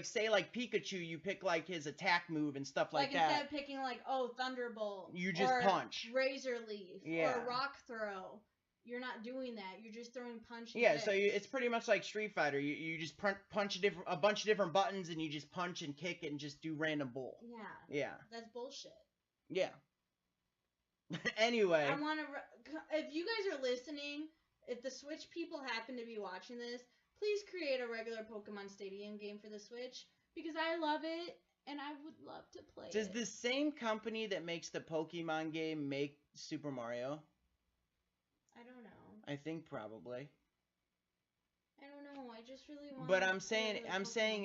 say like Pikachu, you pick like his attack move and stuff like that. Like instead of picking like Thunderbolt. You just punch. Razor Leaf. Yeah. Or Rock Throw. You're not doing that. You're just throwing punches. Yeah, so it's pretty much like Street Fighter. You just punch a bunch of different buttons and you just punch and kick and just do random bull. Yeah. Yeah. That's bullshit. Yeah. Anyway. I want to. If you guys are listening, if the Switch people happen to be watching this, please create a regular Pokemon Stadium game for the Switch because I love it and I would love to play it. Does the same company that makes the Pokemon game make Super Mario? I don't know. I think probably. I don't know. I just really want. But I'm saying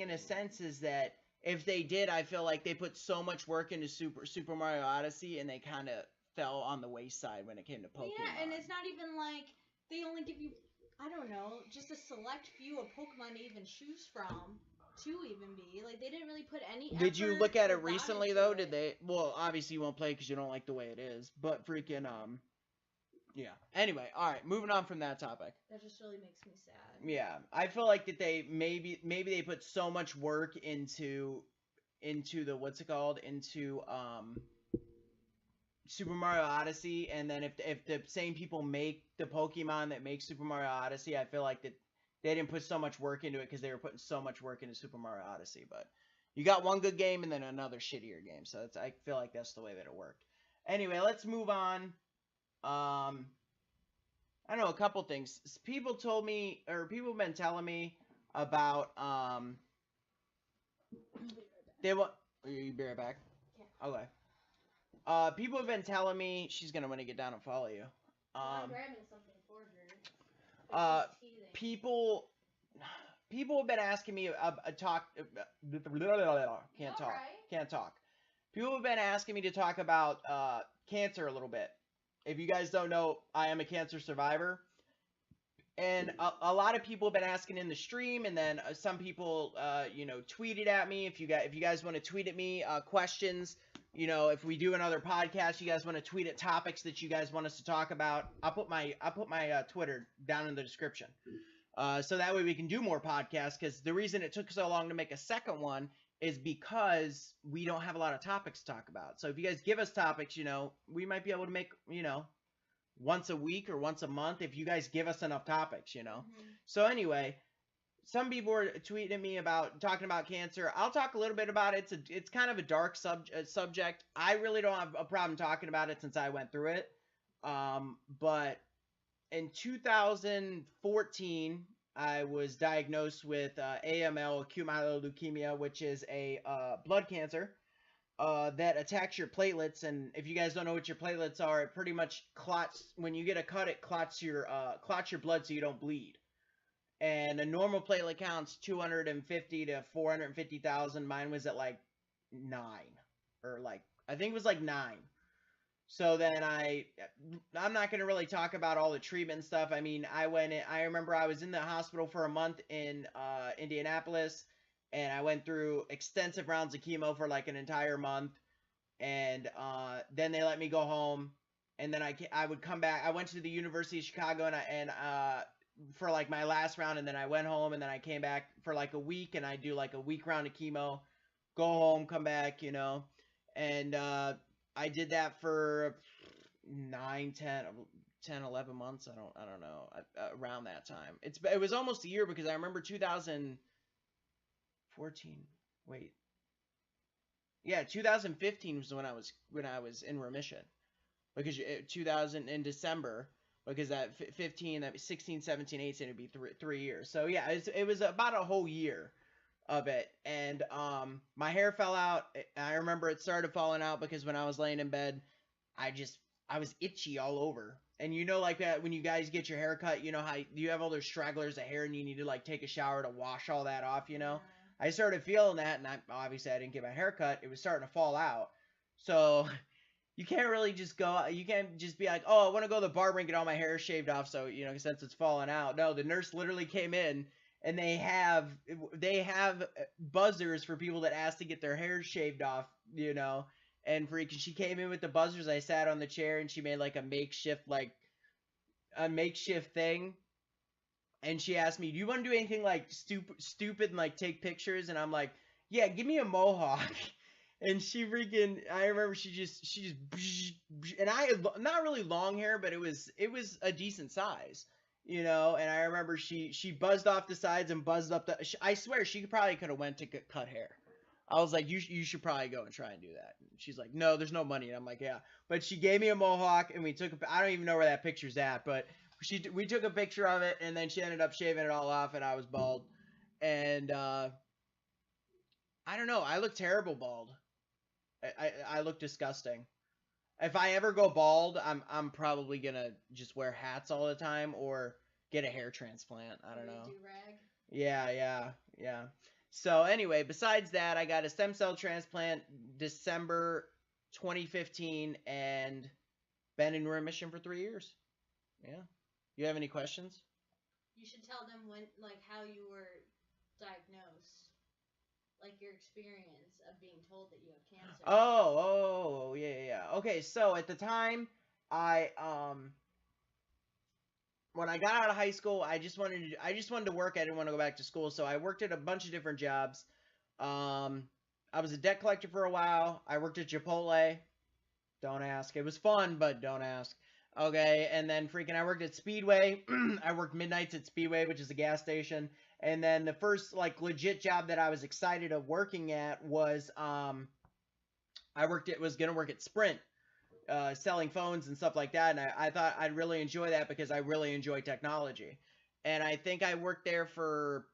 in a sense is that if they did, I feel like they put so much work into Super Mario Odyssey and they kind of fell on the wayside when it came to Pokemon. Yeah, and it's not even like they only give you, I don't know, just a select few of Pokemon to even choose from. To even be like, they didn't really put any. Did you look at it recently though? Did they? Well, obviously you won't play because you don't like the way it is. But freaking yeah. Anyway, all right, moving on from that topic. That just really makes me sad. Yeah, I feel like that they maybe they put so much work into the what's it called into Super Mario Odyssey, and then if the same people make the Pokemon that make Super Mario Odyssey, I feel like that they didn't put so much work into it because they were putting so much work into Super Mario Odyssey. But you got one good game and then another shittier game, so I feel like that's the way that it worked. Anyway, let's move on. I don't know, a couple things. People told me, or people have been telling me about, they want, you be right back? Yeah. Okay. People have been telling me, she's gonna want to get down and follow you. I'm grabbing something for her. People have been asking me, can't talk. People have been asking me to talk about, cancer a little bit. If you guys don't know, I am a cancer survivor, and a lot of people have been asking in the stream, and then some people, tweeted at me. If you guys want to tweet at me questions, if we do another podcast, you guys want to tweet at topics that you guys want us to talk about, I'll put my Twitter down in the description, so that way we can do more podcasts. Because the reason it took so long to make a second one is because we don't have a lot of topics to talk about. So if you guys give us topics, we might be able to make, once a week or once a month if you guys give us enough topics, Mm-hmm. So anyway, some people were tweeting at me about talking about cancer. I'll talk a little bit about it. It's kind of a dark subject. I really don't have a problem talking about it since I went through it. But in 2014, I was diagnosed with AML, acute myeloid leukemia, which is a blood cancer that attacks your platelets. And if you guys don't know what your platelets are, it pretty much clots. When you get a cut, it clots your blood so you don't bleed. And a normal platelet count's 250 to 450,000. Mine was at like 9. or like I think it was like 9. So then I'm not going to really talk about all the treatment stuff. I mean, I remember I was in the hospital for a month in Indianapolis, and I went through extensive rounds of chemo for like an entire month, and then they let me go home, and then I would come back. I went to the University of Chicago, and for like my last round, and then I went home, and then I came back for like a week, and I do like a week round of chemo, go home, come back, and I did that for 9, 10, 10, 11 months. I don't know, around that time. It was almost a year because I remember 2014. Wait, yeah, 2015 was when I was in remission, because 2000 in December, because that 15, that 16, 17, 18 would be 3 years. So yeah, it was about a whole year of it, and my hair fell out. I remember it started falling out because when I was laying in bed, I was itchy all over. And like that when you guys get your hair cut, how you have all those stragglers of hair and you need to like take a shower to wash all that off, Yeah. I started feeling that, and obviously I didn't get my hair cut. It was starting to fall out. So you can't really just you can't just be like, oh, I want to go to the barber and get all my hair shaved off, so since it's falling out. No, the nurse literally came in, and they have buzzers for people that ask to get their hair shaved off, and freaking she came in with the buzzers. I sat on the chair, and she made like a makeshift thing, and she asked me, do you want to do anything like stupid and like take pictures? And I'm like, yeah, give me a mohawk. And she freaking, I remember she just, and I had not really long hair, but it was a decent size, and I remember she buzzed off the sides and buzzed up I swear she probably could have went to cut hair. I was like, you should probably go and try and do that. And she's like, no, there's no money. And I'm like, yeah. But she gave me a mohawk, and we took I don't even know where that picture's at, but we took a picture of it, and then she ended up shaving it all off, and I was bald. And I don't know, I look terrible bald. I look disgusting. If I ever go bald, I'm probably gonna just wear hats all the time or get a hair transplant. I don't know. Do-rag. Yeah. So anyway, besides that, I got a stem cell transplant December 2015 and been in remission for 3 years. Yeah. You have any questions? You should tell them how you were diagnosed, like your experience of being told that you have cancer. Oh, yeah. Okay, so at the time, when I got out of high school, I just wanted to work. I didn't want to go back to school, so I worked at a bunch of different jobs. I was a debt collector for a while. I worked at Chipotle. Don't ask. It was fun, but don't ask. Okay, and then I worked at Speedway. I worked midnights at Speedway, which is a gas station. And then the first legit job that I was excited of working at was was gonna work at Sprint, selling phones and stuff like that. And I thought I'd really enjoy that because I really enjoy technology. And I think I worked there for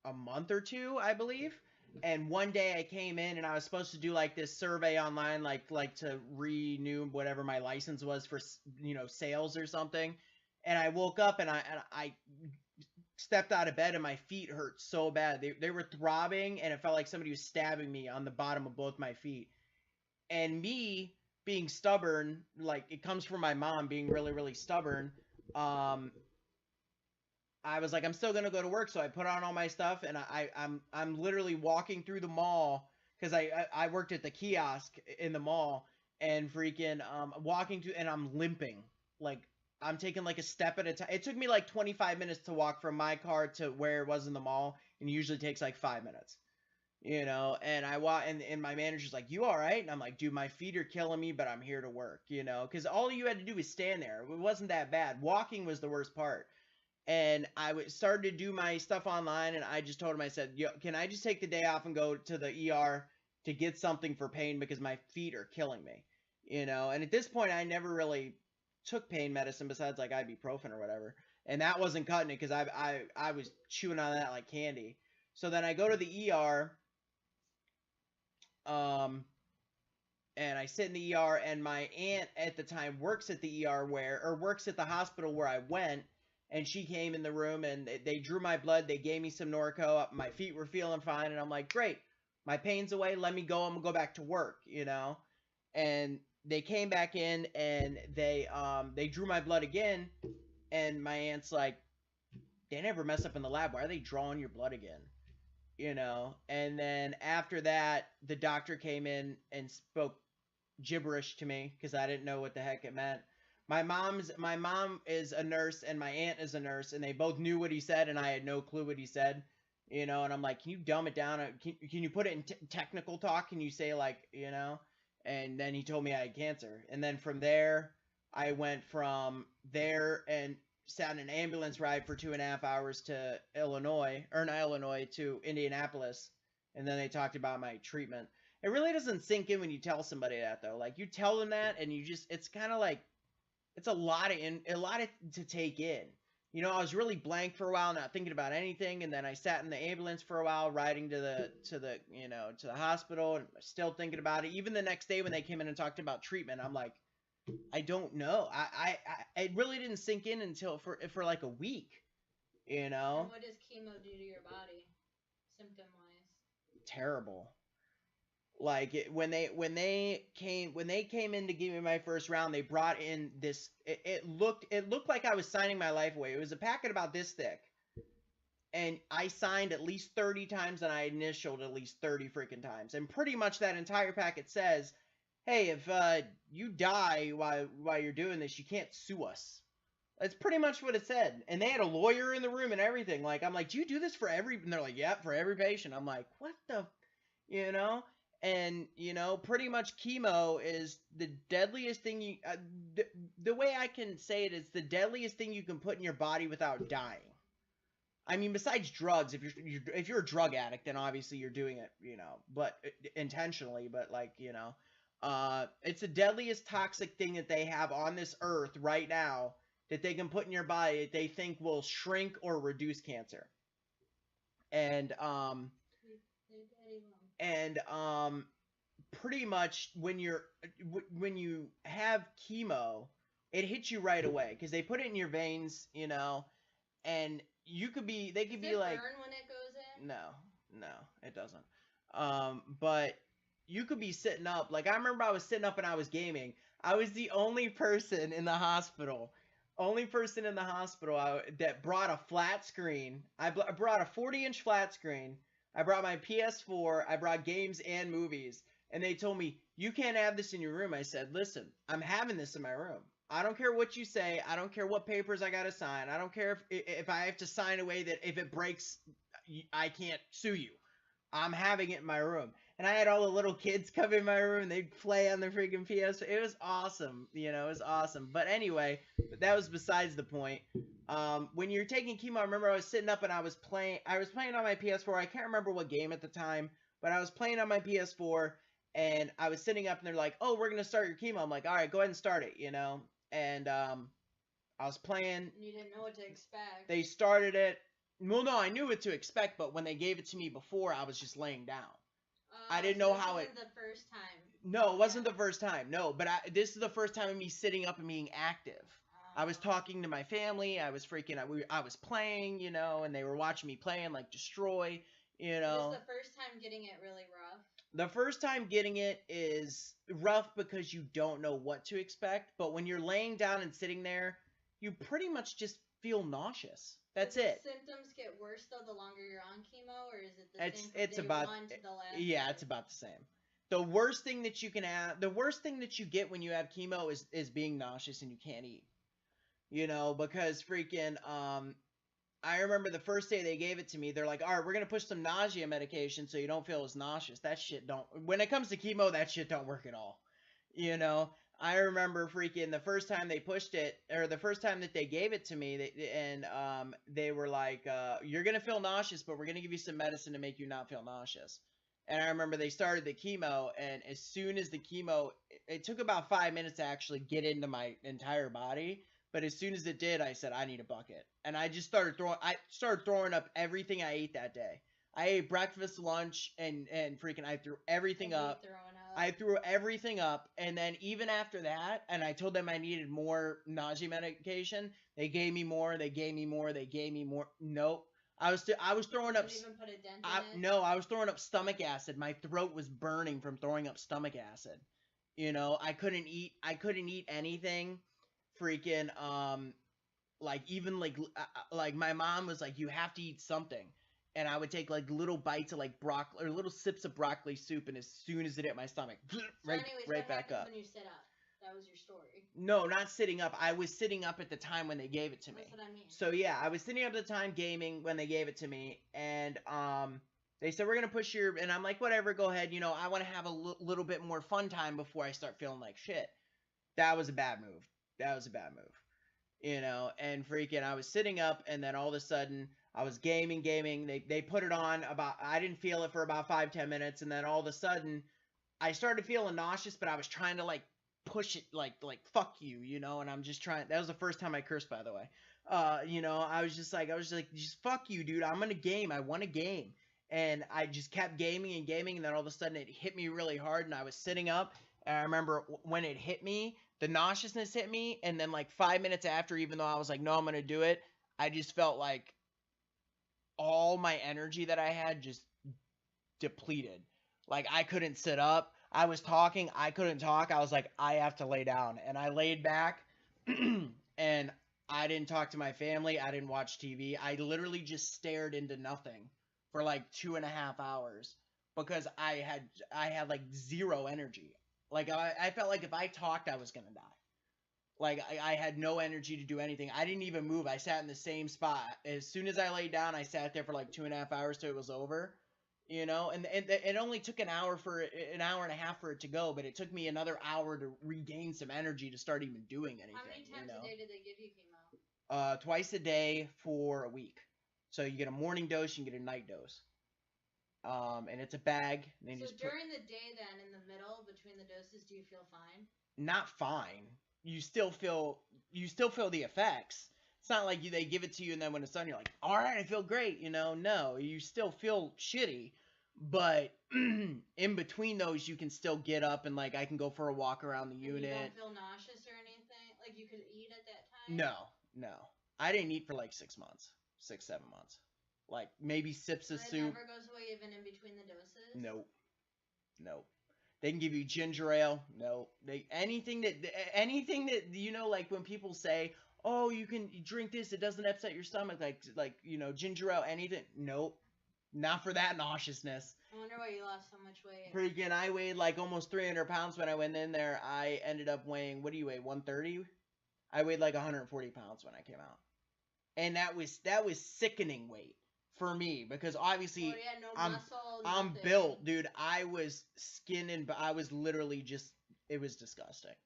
a month or two, I believe. And one day I came in and I was supposed to do like this survey online, like to renew whatever my license was for, sales or something. And I woke up and I stepped out of bed and my feet hurt so bad. They were throbbing and it felt like somebody was stabbing me on the bottom of both my feet. And me being stubborn, like it comes from my mom being really, really stubborn. I was like, I'm still gonna go to work, so I put on all my stuff, and I'm literally walking through the mall because I worked at the kiosk in the mall, and freaking walking through, and I'm limping, like I'm taking like a step at a time. It took me like 25 minutes to walk from my car to where it was in the mall, and it usually takes like 5 minutes, And I walk, and my manager's like, "You all right?" And I'm like, "Dude, my feet are killing me, but I'm here to work," because all you had to do was stand there. It wasn't that bad. Walking was the worst part. And I started to do my stuff online, and I just told him, I said, "Yo, can I just take the day off and go to the ER to get something for pain because my feet are killing me?" And at this point, I never really took pain medicine besides like ibuprofen or whatever, and that wasn't cutting it because I was chewing on that like candy. So then I go to the ER, and I sit in the ER, and my aunt at the time works at the ER works at the hospital where I went. And she came in the room, and they drew my blood. They gave me some Norco. My feet were feeling fine, and I'm like, great. my pain's away. Let me go. I'm gonna go back to work, you know. And they came back in and they drew my blood again. And my aunt's like, they never mess up in the lab. Why are they drawing your blood again? You know. And then after that, the doctor came in and spoke gibberish to me because I didn't know what the heck it meant. My mom is a nurse and my aunt is a nurse, and they both knew what he said, and I had no clue what he said. You know, and I'm like, can you dumb it down? Can you put it in technical talk? Can you say, like, you know? And then he told me I had cancer. And then from there, I went from there and sat in an ambulance ride for 2.5 hours to to Indianapolis. And then they talked about my treatment. It really doesn't sink in when you tell somebody that, though. Like, you tell them that, and you just, it's kind of like, it's a lot to take in. You know, I was really blank for a while, not thinking about anything, and then I sat in the ambulance for a while, riding to the hospital, and still thinking about it. Even the next day when they came in and talked about treatment, I'm like, I don't know. It really didn't sink in until for like a week. You know. And what does chemo do to your body, symptom wise? Terrible. Like when they came in to give me my first round, they brought in this. It looked like I was signing my life away. It was a packet about this thick, and I signed at least 30 times, and I initialed at least 30 freaking times. And pretty much that entire packet says, "Hey, if you die while you're doing this, you can't sue us." That's pretty much what it said. And they had a lawyer in the room and everything. Like, I'm like, "Do you do this for every?" And they're like, "Yeah, for every patient." I'm like, "What the?" You know. And, you know, pretty much chemo is the deadliest thing you... the way I can say it is the deadliest thing you can put in your body without dying. I mean, besides drugs, if you're a drug addict, then obviously you're doing it, you know, but intentionally, but like, you know, it's the deadliest toxic thing that they have on this earth right now that they can put in your body that they think will shrink or reduce cancer. And, pretty much when you have chemo, it hits you right away because they put it in your veins, you know, and they could be like, burn when it goes in? No, it doesn't. But you could be sitting up. Like, I remember I was sitting up and I was gaming. I was the only person in the hospital. That brought a flat screen. I brought a 40-inch flat screen. I brought my PS4, I brought games and movies, and they told me, you can't have this in your room. I said, listen, I'm having this in my room. I don't care what you say. I don't care what papers I got to sign. I don't care if I have to sign away that if it breaks, I can't sue you. I'm having it in my room. And I had all the little kids come in my room, and they'd play on the freaking PS. It was awesome. You know, it was awesome. But anyway, that was besides the point. When you're taking chemo, I remember I was sitting up and I was playing on my PS4. I can't remember what game at the time, but I was playing on my PS4, and I was sitting up, and they're like, "Oh, we're gonna start your chemo." I'm like, "All right, go ahead and start it," you know. And I was playing. You didn't know what to expect. They started it. Well, no, I knew what to expect, but when they gave it to me before, I was just laying down. I didn't know how it. The first time. No, it wasn't the first time. No, but this is the first time of me sitting up and being active. I was talking to my family. I was I was playing, you know, and they were watching me play and like destroy, you know. Was the first time getting it really rough? The first time getting it is rough because you don't know what to expect. But when you're laying down and sitting there, you pretty much just feel nauseous. That's it. Symptoms get worse though the longer you're on chemo, or is it the same from it's day about one to the last? Yeah, it's about the same. The worst thing that you can have, the worst thing that you get when you have chemo is being nauseous and you can't eat. You know, because freaking I remember the first day they gave it to me, they're like, "All right, we're gonna push some nausea medication so you don't feel as nauseous." That shit don't. When it comes to chemo, that shit don't work at all. You know. I remember freaking the first time they pushed it, or the first time that they gave it to me, they were like, "You're gonna feel nauseous, but we're gonna give you some medicine to make you not feel nauseous." And I remember they started the chemo, and as soon as the chemo, it took about 5 minutes to actually get into my entire body. But as soon as it did, I said, "I need a bucket," and I just started throwing up everything I ate that day. I ate breakfast, lunch, and freaking I threw everything up. I threw everything up, and then even after that, and I told them I needed more nausea medication, they gave me more, they gave me more, they gave me more. Nope. I was throwing up. Didn't even put a dent in it. No, I was throwing up stomach acid. My throat was burning from throwing up stomach acid. You know, I couldn't eat anything. Freaking like even like my mom was like, you have to eat something, and I would take like little bites of like broccoli or little sips of broccoli soup, and as soon as it hit my stomach, So right anyways, right what back happens up. when you sit up? That was your story. No, not sitting up. I was sitting up at the time when they gave it to me. That's what I mean. So yeah, I was sitting up at the time gaming when they gave it to me, and they said we're gonna push your, and I'm like, whatever, go ahead. You know, I want to have a little bit more fun time before I start feeling like shit. That was a bad move. That was a bad move. You know, and freaking, I was sitting up, and then all of a sudden, I was gaming. They put it on about. I didn't feel it for about 5-10 minutes, and then all of a sudden, I started feeling nauseous, but I was trying to like push it like fuck you, you know, and I'm just trying. That was the first time I cursed, by the way. You know, I was just like just fuck you, dude. I'm gonna game. I want a game, and I just kept gaming, and then all of a sudden it hit me really hard, and I was sitting up, and I remember when it hit me, the nauseousness hit me, and then like 5 minutes after, even though I was like, no, I'm gonna do it, I just felt like all my energy that I had just depleted. Like I couldn't sit up. I was talking, I couldn't talk. I was like, I have to lay down. And I laid back and I didn't talk to my family. I didn't watch TV. I literally just stared into nothing for like 2.5 hours because I had like zero energy. Like I felt like if I talked, I was gonna die. Like I had no energy to do anything. I didn't even move. I sat in the same spot. As soon as I laid down, I sat there for like 2.5 hours till it was over. You know, and it only took an hour and a half for it to go, but it took me another hour to regain some energy to start even doing anything. How many times a day did they give you chemo? Twice a day for a week. So you get a morning dose, you get a night dose. And it's a bag. And so during the day, then in the middle between the doses, do you feel fine? Not fine. You still feel the effects. It's not like they give it to you and then when it's done, you're like, all right, I feel great. You know, no, you still feel shitty. But in between those, you can still get up and like I can go for a walk around the unit. You don't feel nauseous or anything? Like you could eat at that time? No. I didn't eat for like 6 months, 6-7 months. Like maybe sips of soup. It never goes away even in between the doses? Nope. They can give you ginger ale. No. Anything that you know, like when people say, oh, you can drink this, it doesn't upset your stomach, like you know, ginger ale, anything. Nope. Not for that nauseousness. I wonder why you lost so much weight. Freaking, I weighed like almost 300 pounds when I went in there. I ended up weighing, what do you weigh, 130? I weighed like 140 pounds when I came out. And that was sickening weight for me because obviously I'm built, dude. I was skin and I was literally just, it was disgusting.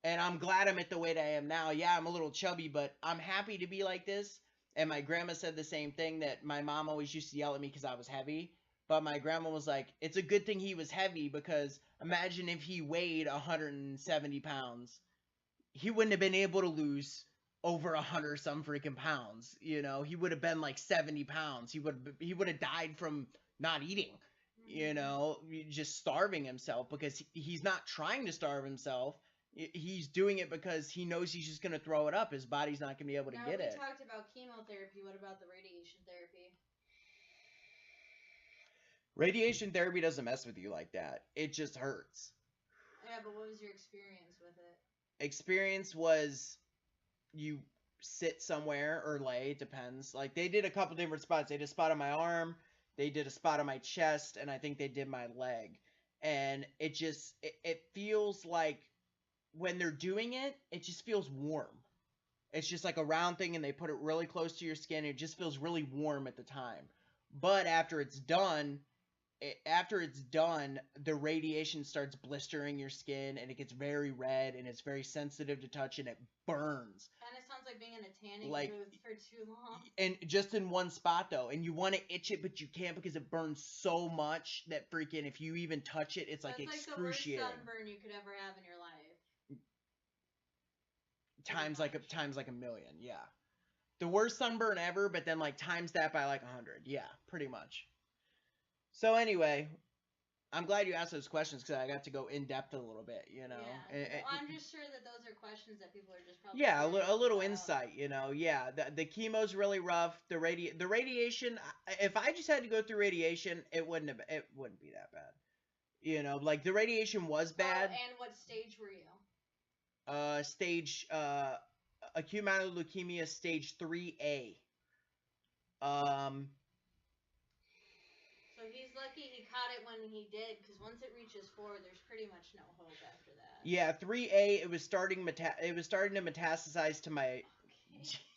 And I'm glad I'm at the weight I am now. Yeah, I'm a little chubby, but I'm happy to be like this. And my grandma said the same thing, that my mom always used to yell at me because I was heavy. But my grandma was like, it's a good thing he was heavy because imagine if he weighed 170 pounds. He wouldn't have been able to lose over 100 some freaking pounds. You know, he would have been like 70 pounds. He would have died from not eating, you know, just starving himself because he's not trying to starve himself. He's doing it because he knows he's just going to throw it up. His body's not going to be able to get it. We talked about chemotherapy. What about the radiation therapy? Radiation therapy doesn't mess with you like that. It just hurts. Yeah, but what was your experience with it? Experience was you sit somewhere or lay. It depends. Like they did a couple different spots. They did a spot on my arm. They did a spot on my chest. And I think they did my leg. And it feels like when they're doing it, it just feels warm. It's just like a round thing and they put it really close to your skin. It just feels really warm at the time. But after it's done, the radiation starts blistering your skin and it gets very red and it's very sensitive to touch and it burns. Kind of sounds like being in a tanning booth for too long. And just in one spot though, and you want to itch it but you can't because it burns so much that freaking if you even touch it, it's like excruciating. That's like the worst sunburn you could ever have in your life. Times like a million, yeah. The worst sunburn ever, but then like times that by like 100, yeah, pretty much. So anyway, I'm glad you asked those questions because I got to go in depth a little bit, you know. Yeah. Well, I'm just sure that those are questions that people are just probably Yeah, a curious little about. insight, you know. Yeah, the chemo's really rough. The radiation. If I just had to go through radiation, it wouldn't be that bad. You know, like the radiation was bad. Oh, and what stage were you? Stage acute myeloid leukemia stage 3A. So he's lucky he caught it when he did, because once it reaches 4, there's pretty much no hope after that. Yeah, 3A. It was starting to metastasize to my. Okay.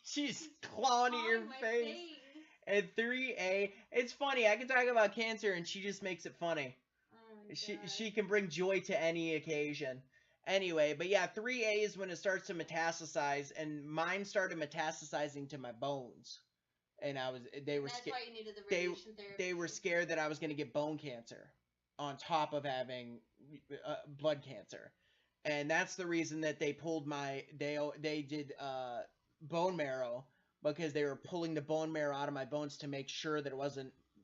She's clawing at your face. And 3A. It's funny. I can talk about cancer, and she just makes it funny. Oh She can bring joy to any occasion. Anyway, but yeah, 3A is when it starts to metastasize, and mine started metastasizing to my bones. And they were That's why you needed the radiation therapy. They were scared that I was going to get bone cancer on top of having blood cancer. And that's the reason that they pulled they did bone marrow, because they were pulling the bone marrow out of my bones to make sure that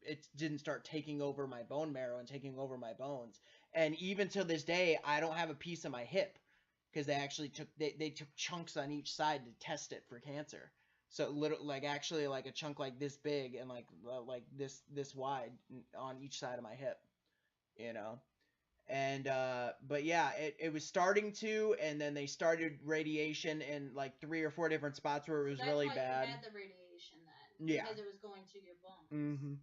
it didn't start taking over my bone marrow and taking over my bones. And even to this day, I don't have a piece of my hip, because they actually took chunks on each side to test it for cancer. So actually like a chunk like this big and like this wide on each side of my hip, you know. And but yeah, it was starting to, and then they started radiation in like 3 or 4 different spots where it was really bad. You had the radiation then. Yeah. Because it was going to your bones. Mm-hmm.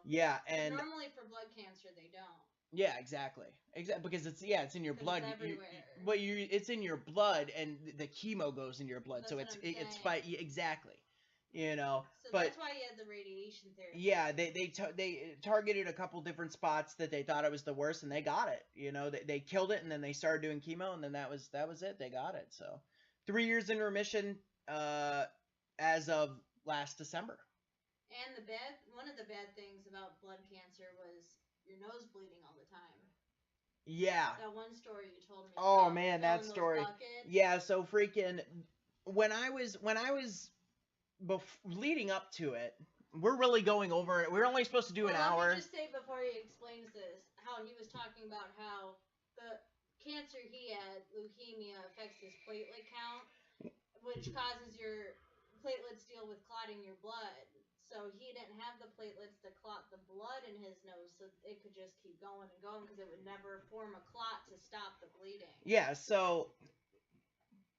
Yeah, and normally for blood cancer they don't. Yeah, exactly. Because it's in your blood. It's everywhere. It's in your blood, and the chemo goes in your blood, so it's exactly. You know, so but that's why you had the radiation therapy. Yeah, they targeted a couple different spots that they thought it was the worst, and they got it. You know, they killed it, and then they started doing chemo, and then that was it. They got it. So 3 years in remission, as of last December. And one of the bad things about blood cancer was your nose bleeding all the time. Yeah. That one story you told me. Oh man, that story. Yeah, so freaking when I was leading up to it, we're really going over it. We're only supposed to do an hour. Let me just say before he explains this, how he was talking about how the cancer he had, leukemia, affects his platelet count, which causes your platelets deal with clotting your blood. So he didn't have the platelets to clot the blood in his nose, so it could just keep going and going because it would never form a clot to stop the bleeding. Yeah, so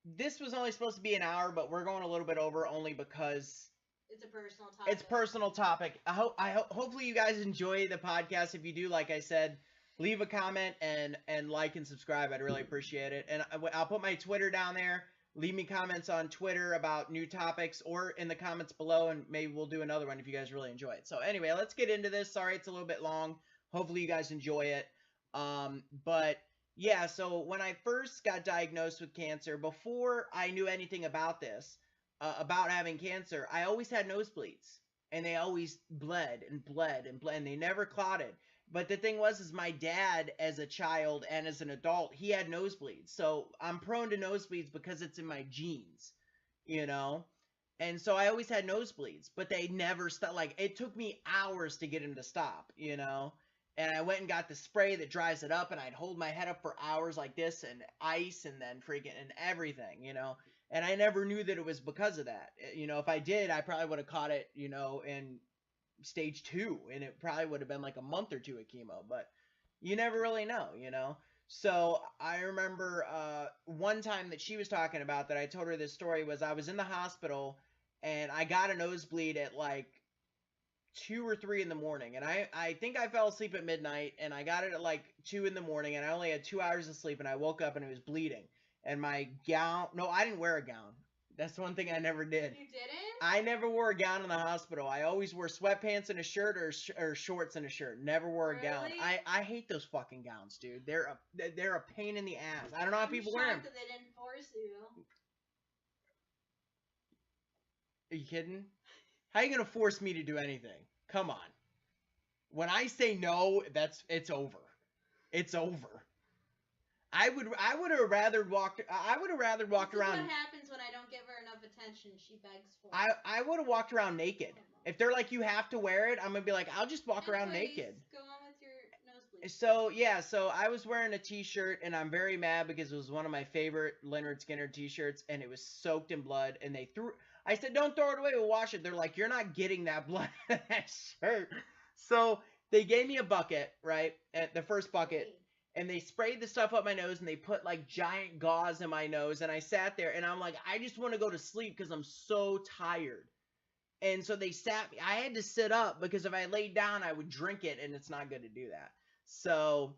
this was only supposed to be an hour, but we're going a little bit over only because it's a personal topic. It's a personal topic. Hopefully you guys enjoy the podcast. If you do, like I said, leave a comment and like and subscribe. I'd really appreciate it. And I'll put my Twitter down there. Leave me comments on Twitter about new topics or in the comments below, and maybe we'll do another one if you guys really enjoy it. So anyway, let's get into this. Sorry, it's a little bit long. Hopefully you guys enjoy it. But yeah, so when I first got diagnosed with cancer, before I knew anything about this, about having cancer, I always had nosebleeds, and they always bled and bled and bled, and they never clotted. But the thing was, my dad, as a child and as an adult, he had nosebleeds. So I'm prone to nosebleeds because it's in my genes, you know? And so I always had nosebleeds, but they never stopped. Like, it took me hours to get them to stop, you know? And I went and got the spray that dries it up, and I'd hold my head up for hours like this, and ice, and then freaking, and everything, you know? And I never knew that it was because of that. You know, if I did, I probably would have caught it, you know, in stage 2, and it probably would have been like a month or 2 of chemo, but you never really know, you know? So I remember one time that she was talking about that I told her this story was I was in the hospital, and I got a nosebleed at like 2 or 3 in the morning, and I think I fell asleep at midnight, and I got it at like 2 in the morning, and I only had 2 hours of sleep, and I woke up and it was bleeding, and my gown, no, I didn't wear a gown. That's one thing I never did. You didn't? I never wore a gown in the hospital. I always wore sweatpants and a shirt, or shorts and a shirt. Never wore a gown. I hate those fucking gowns, dude. They're a pain in the ass. I don't know how people wear them. That they didn't force you. Are you kidding? How are you gonna force me to do anything? Come on. When I say no, it's over. It's over. I would have rather walked around. This is what happens when I don't give her enough attention. She begs for it. I would have walked around naked. If they're like, you have to wear it, I'm gonna be like, I'll just walk around naked. Go on with your nosebleed So yeah, so I was wearing a t-shirt and I'm very mad because it was one of my favorite Leonard Skinner t-shirts and it was soaked in blood and they threw I said don't throw it away, we'll wash it. They're like, you're not getting that blood in that shirt. So they gave me a bucket, right? At the first bucket, and they sprayed the stuff up my nose and they put like giant gauze in my nose and I sat there and I'm like, I just want to go to sleep because I'm so tired. And so they sat me. I had to sit up because if I laid down, I would drink it, and it's not good to do that. So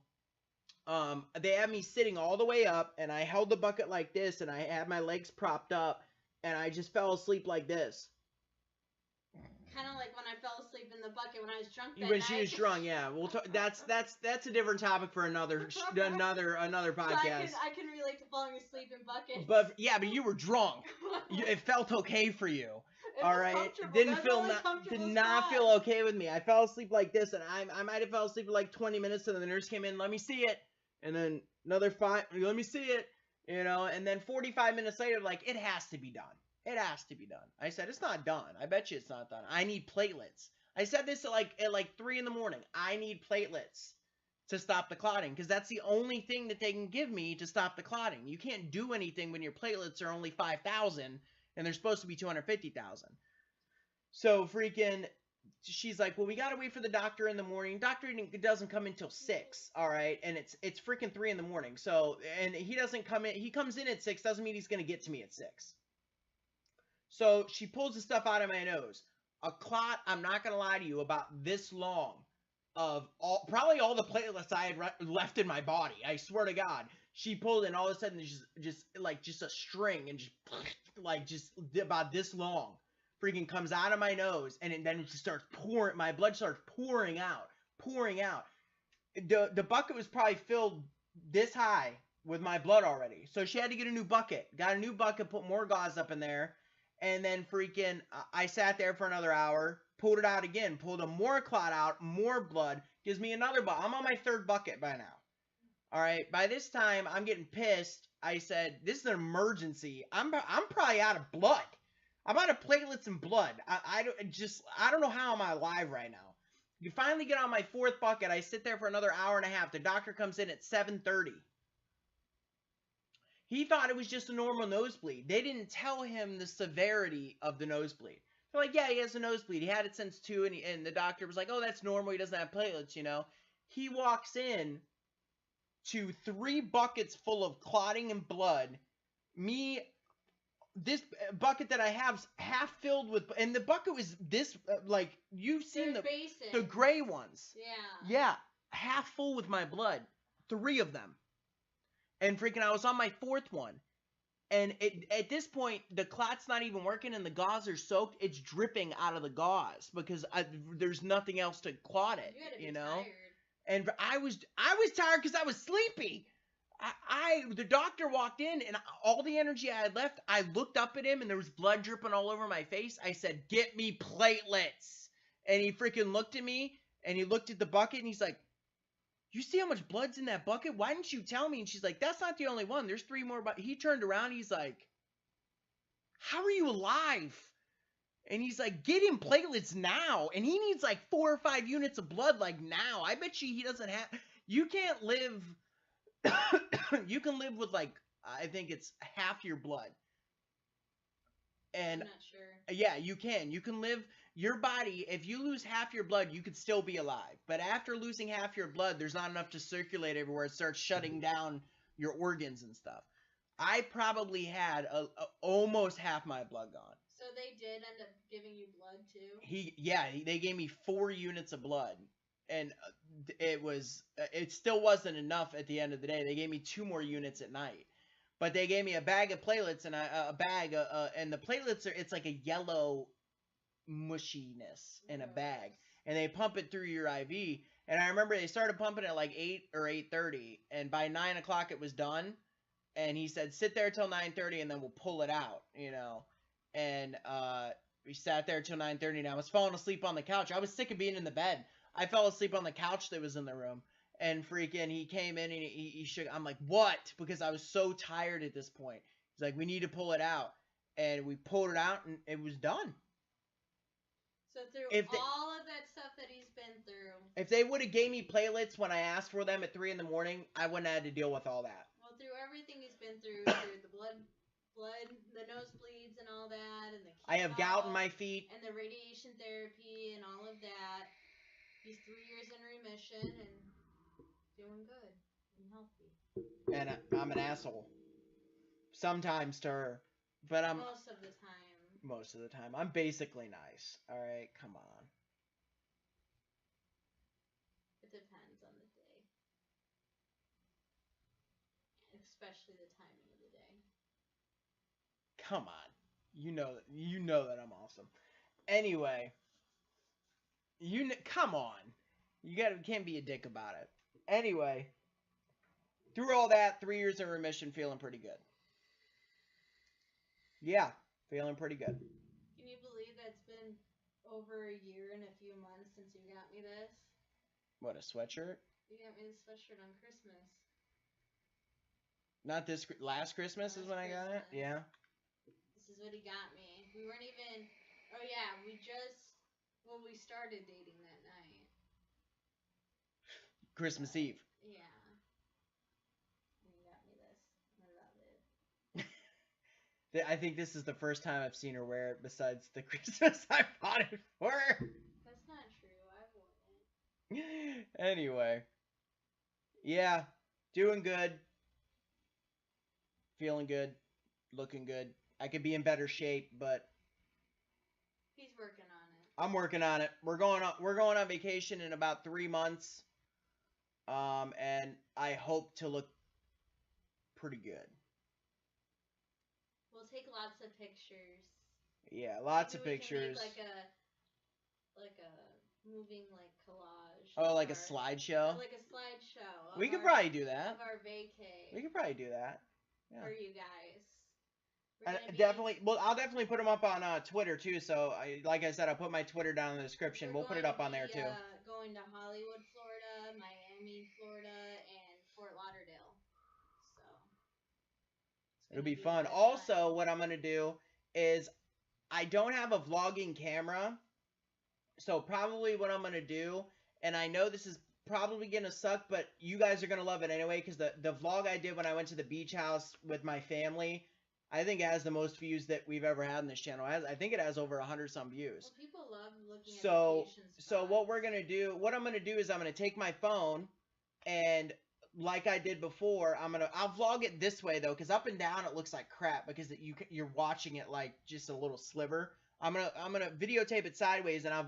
they had me sitting all the way up, and I held the bucket like this, and I had my legs propped up, and I just fell asleep like this. Kind of like when I fell asleep in the bucket when I was drunk that When night. she was drunk, yeah. Well, that's a different topic for another podcast. I can relate to falling asleep in buckets. But yeah, but you were drunk. It felt okay for you. All right, did not feel okay with me. I fell asleep like this, and I might have fell asleep for like 20 minutes, and then the nurse came in, let me see it, and then another 5, let me see it, and then 45 minutes later, like, it has to be done. It has to be done. I said, it's not done. I bet you it's not done. I need platelets. I said this at like 3 in the morning. I need platelets to stop the clotting, because that's the only thing that they can give me to stop the clotting. You can't do anything when your platelets are only 5,000, and they're supposed to be 250,000. So freaking, she's like, well, we gotta wait for the doctor in the morning. Doctor doesn't come until 6, all right? And it's freaking 3 in the morning. So, and he doesn't come in. He comes in at 6, doesn't mean he's gonna get to me at 6. So she pulls the stuff out of my nose. A clot, I'm not gonna lie to you, about this long of probably all the platelets I had left in my body. I swear to God. She pulled it, and all of a sudden, just a string, and just about this long, freaking comes out of my nose, and then it just starts pouring. My blood starts pouring out. The bucket was probably filled this high with my blood already, so she had to get a new bucket. Got a new bucket, put more gauze up in there, and then freaking, I sat there for another hour, pulled it out again, pulled a more clot out, more blood, gives me another bucket. I'm on my 3rd bucket by now. All right, by this time, I'm getting pissed. I said, this is an emergency. I'm probably out of blood. I'm out of platelets and blood. I don't know how I'm alive right now. You finally get on my 4th bucket. I sit there for another hour and a half. The doctor comes in at 7:30. He thought it was just a normal nosebleed. They didn't tell him the severity of the nosebleed. They're like, yeah, he has a nosebleed. He had it since 2, and the doctor was like, oh, that's normal. He doesn't have platelets, He walks in to 3 buckets full of clotting and blood. This bucket that I have half filled with, and the bucket was this, you've seen the gray ones. Yeah. Yeah, half full with my blood. 3 of them. And freaking, I was on my 4th one. And at this point, the clot's not even working, and the gauze are soaked. It's dripping out of the gauze because there's nothing else to clot it, You had to be tired. And I was tired because I was sleepy. The doctor walked in, and all the energy I had left, I looked up at him, and there was blood dripping all over my face. I said, get me platelets. And he freaking looked at me, and he looked at the bucket, and he's like, you see how much blood's in that bucket? Why didn't you tell me? And she's like, that's not the only one. There's 3 more. He turned around, he's like, how are you alive? And he's like, get him platelets now. And he needs like 4 or 5 units of blood like now. I bet you he doesn't have... You can't live... you can live with like, I think it's half your blood. And I'm not sure. Yeah, you can. You can live... Your body, if you lose half your blood, you could still be alive. But after losing half your blood, there's not enough to circulate everywhere. It starts shutting down your organs and stuff. I probably had almost half my blood gone. So they did end up giving you blood too? They gave me 4 units of blood, and it still wasn't enough at the end of the day. They gave me 2 more units at night, but they gave me a bag of platelets and and the platelets it's like a yellow mushiness in a bag, and they pump it through your IV. And I remember they started pumping it at like 8 or 8:30, and by 9 o'clock it was done. And he said, sit there till 9:30 and then we'll pull it out, And we sat there till 9:30, and I was falling asleep on the couch. I was sick of being in the bed. I fell asleep on the couch that was in the room. And freaking, he came in and he shook. I'm like, what? Because I was so tired at this point. He's like, we need to pull it out. And we pulled it out, and it was done. So through If they- all of that stuff that he's been through, If they would have gave me platelets when I asked for them at 3 in the morning, I wouldn't have had to deal with all that. well, through everything he's been through the blood, the nosebleeds and all that, and the chemo, I have gout in my feet. and the radiation therapy and all of that. He's 3 years in remission and doing good and healthy. And I'm an asshole. Sometimes to her. But I'm... Most of the time. Most of the time. I'm basically nice. Alright, come on. It depends on the day. Especially the timing of the day. Come on. You know that I'm awesome. Anyway. Come on. You can't be a dick about it. Anyway. Through all that, 3 years in remission, feeling pretty good. Yeah, feeling pretty good. Can you believe that's been over a year and a few months since you got me this? What, a sweatshirt? You got me this sweatshirt on Christmas. Not this last Christmas is when I got it? Yeah. This is what he got me. We weren't even... Oh yeah, we started dating that night. Christmas Eve. Yeah. And you got me this. I love it. I think this is the first time I've seen her wear it besides the Christmas I bought it for her. That's not true. I've worn it. Anyway. Yeah. Doing good. Feeling good. Looking good. I could be in better shape, but he's working on it. I'm working on it. We're going on vacation in about 3 months. And I hope to look pretty good. We'll take lots of pictures. Yeah, lots of Maybe we pictures. can make like a moving collage. Oh, like a slideshow? Like a slideshow. We could probably do that. Of our vacay. We could probably do that. Yeah. For you guys. Definitely. Well, I'll definitely put them up on Twitter too. So, like I said, I'll put my Twitter down in the description. We'll put it up on there too. Going to Hollywood, Florida, Miami, Florida, and Fort Lauderdale. So it'll be fun. Also, what I'm gonna do is I don't have a vlogging camera, so probably what I'm gonna do, and I know this is probably gonna suck, but you guys are gonna love it anyway, because the vlog I did when I went to the beach house with my family, I think it has the most views that we've ever had in this channel. I think it has over 100-some views. Well, people love looking at vacation spots. So what I'm gonna do is I'm gonna take my phone, and like I did before, I'll vlog it this way though, because up and down it looks like crap because you're watching it like just a little sliver. I'm gonna videotape it sideways, and I'll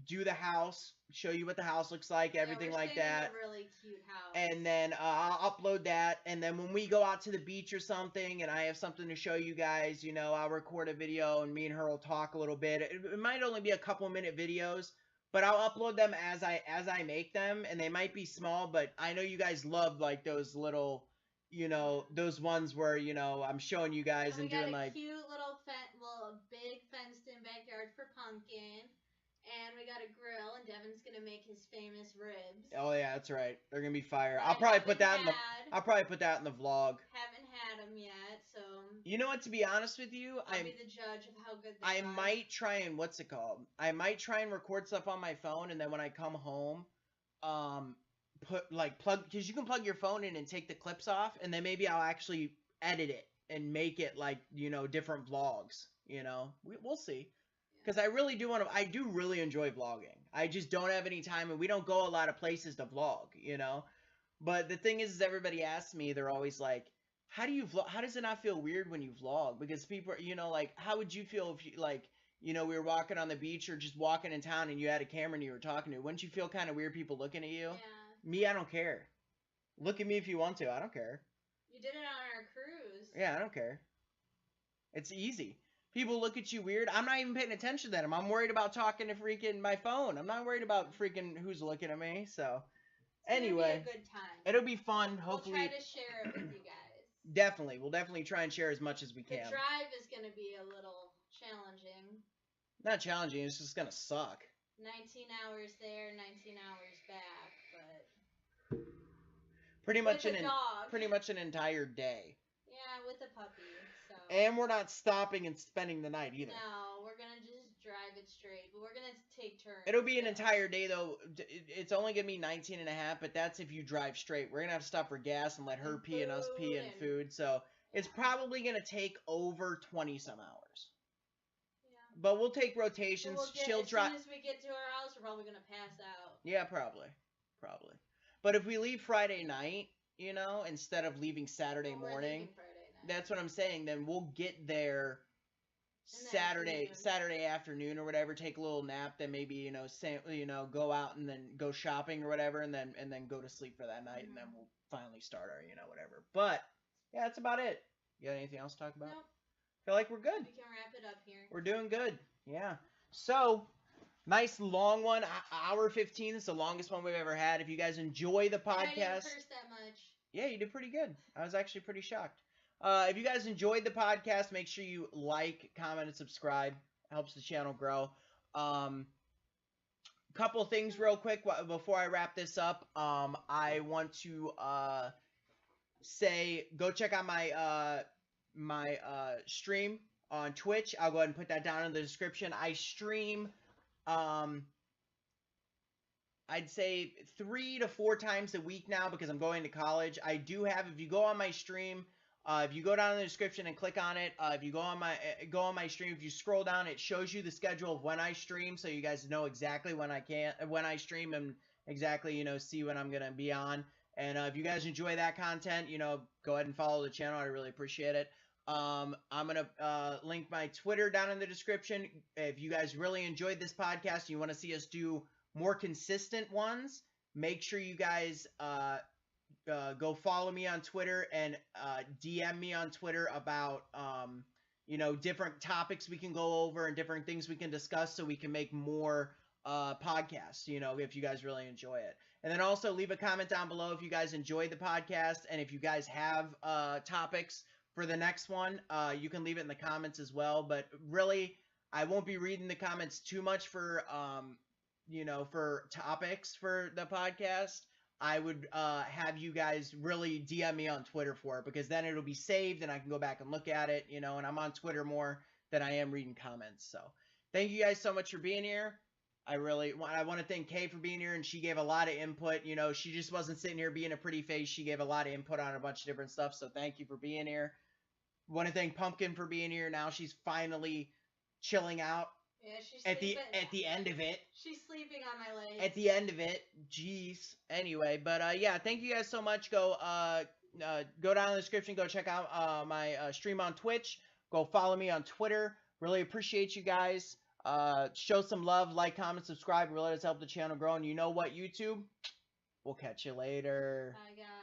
do the house, show you what the house looks like, everything like that. A really cute house. And then I'll upload that, and then when we go out to the beach or something, and I have something to show you guys, I'll record a video, and me and her will talk a little bit. It might only be a couple-minute videos, but I'll upload them as I make them, and they might be small, but I know you guys love like those little, those ones where I'm showing you guys and doing like cute little big fenced-in backyard for Pumpkin. And we got a grill, and Devin's gonna make his famous ribs. Oh yeah, that's right. They're gonna be fire. I'll probably put that in the vlog. Haven't had them yet, so. You know what? To be honest with you, I'll be the judge of how good they are. I might try and I might try and record stuff on my phone, and then when I come home, because you can plug your phone in and take the clips off, and then maybe I'll actually edit it and make it like different vlogs. We'll see. Because I do really enjoy vlogging. I just don't have any time, and we don't go a lot of places to vlog, But the thing is everybody asks me, they're always like, how do you vlog? How does it not feel weird when you vlog? Because people, how would you feel if you, we were walking on the beach or just walking in town and you had a camera and you were talking to? Wouldn't you feel kind of weird people looking at you? Yeah. Me, I don't care. Look at me if you want to. I don't care. You did it on our cruise. Yeah, I don't care. It's easy. People look at you weird. I'm not even paying attention to them. I'm worried about talking to freaking my phone. I'm not worried about freaking who's looking at me. So, anyway, be a good time. It'll be fun. Hopefully, we'll try to share it with you guys. Definitely, we'll definitely try and share as much as we can. The drive is gonna be a little challenging. Not challenging. It's just gonna suck. 19 hours there, 19 hours back, but pretty much an entire day. Yeah, not with a puppy, so. And we're not stopping and spending the night either. No, we're gonna just drive it straight, but we're gonna take turns. It'll be an entire day though. It's only gonna be 19 and a half, but that's if you drive straight. We're gonna have to stop for gas and let her And pee and us pee and food. So it's probably gonna take over 20 some hours. Yeah. But we'll take rotations. She'll drive. As soon as we get to our house, we're probably gonna pass out. Yeah, probably. But if we leave Friday night, you know, instead of leaving Saturday morning, that's what I'm saying. Then we'll get there Saturday afternoon or whatever. Take a little nap, then maybe go out and then go shopping or whatever, and then go to sleep for that night, and then we'll finally start our whatever. But yeah, that's about it. You got anything else to talk about? Nope. Feel like we're good. We can wrap it up here. We're doing good. Yeah. So. Nice long one, hour 15. It's the longest one we've ever had. If you guys enjoy the podcast, I didn't curse that much. Yeah, you did pretty good. I was actually pretty shocked. If you guys enjoyed the podcast, make sure you like, comment, and subscribe. It helps the channel grow. Couple things real quick before I wrap this up. I want to say go check out my stream on Twitch. I'll go ahead and put that down in the description. I stream. I'd say 3 to 4 times a week now because I'm going to college. I do have, if you go on my stream, if you go down in the description and click on it, if you go on my stream, if you scroll down, it shows you the schedule of when I stream, so you guys know exactly when I stream and exactly, see when I'm gonna be on. And if you guys enjoy that content, go ahead and follow the channel. I really appreciate it. I'm going to link my Twitter down in the description. If you guys really enjoyed this podcast and you want to see us do more consistent ones, make sure you guys go follow me on Twitter and DM me on Twitter about, different topics we can go over and different things we can discuss so we can make more podcasts, if you guys really enjoy it. And then also leave a comment down below if you guys enjoyed the podcast and if you guys have topics for the next one. You can leave it in the comments as well, but really I won't be reading the comments too much for for topics for the podcast. I would have you guys really DM me on Twitter for it because then it'll be saved and I can go back and look at it, and I'm on Twitter more than I am reading comments. So thank you guys so much for being here. I want to thank Kay for being here, and she gave a lot of input. She just wasn't sitting here being a pretty face. She gave a lot of input on a bunch of different stuff, so thank you for being here. Want to thank Pumpkin for being here. Now she's finally chilling out. Yeah, she's at the end of it. She's sleeping on my legs. At the end of it. Jeez. Anyway, but yeah, thank you guys so much. Go down in the description. Go check out my stream on Twitch. Go follow me on Twitter. Really appreciate you guys. Show some love, like, comment, subscribe. Really does help the channel grow. And you know what, YouTube? We'll catch you later. Bye, guys.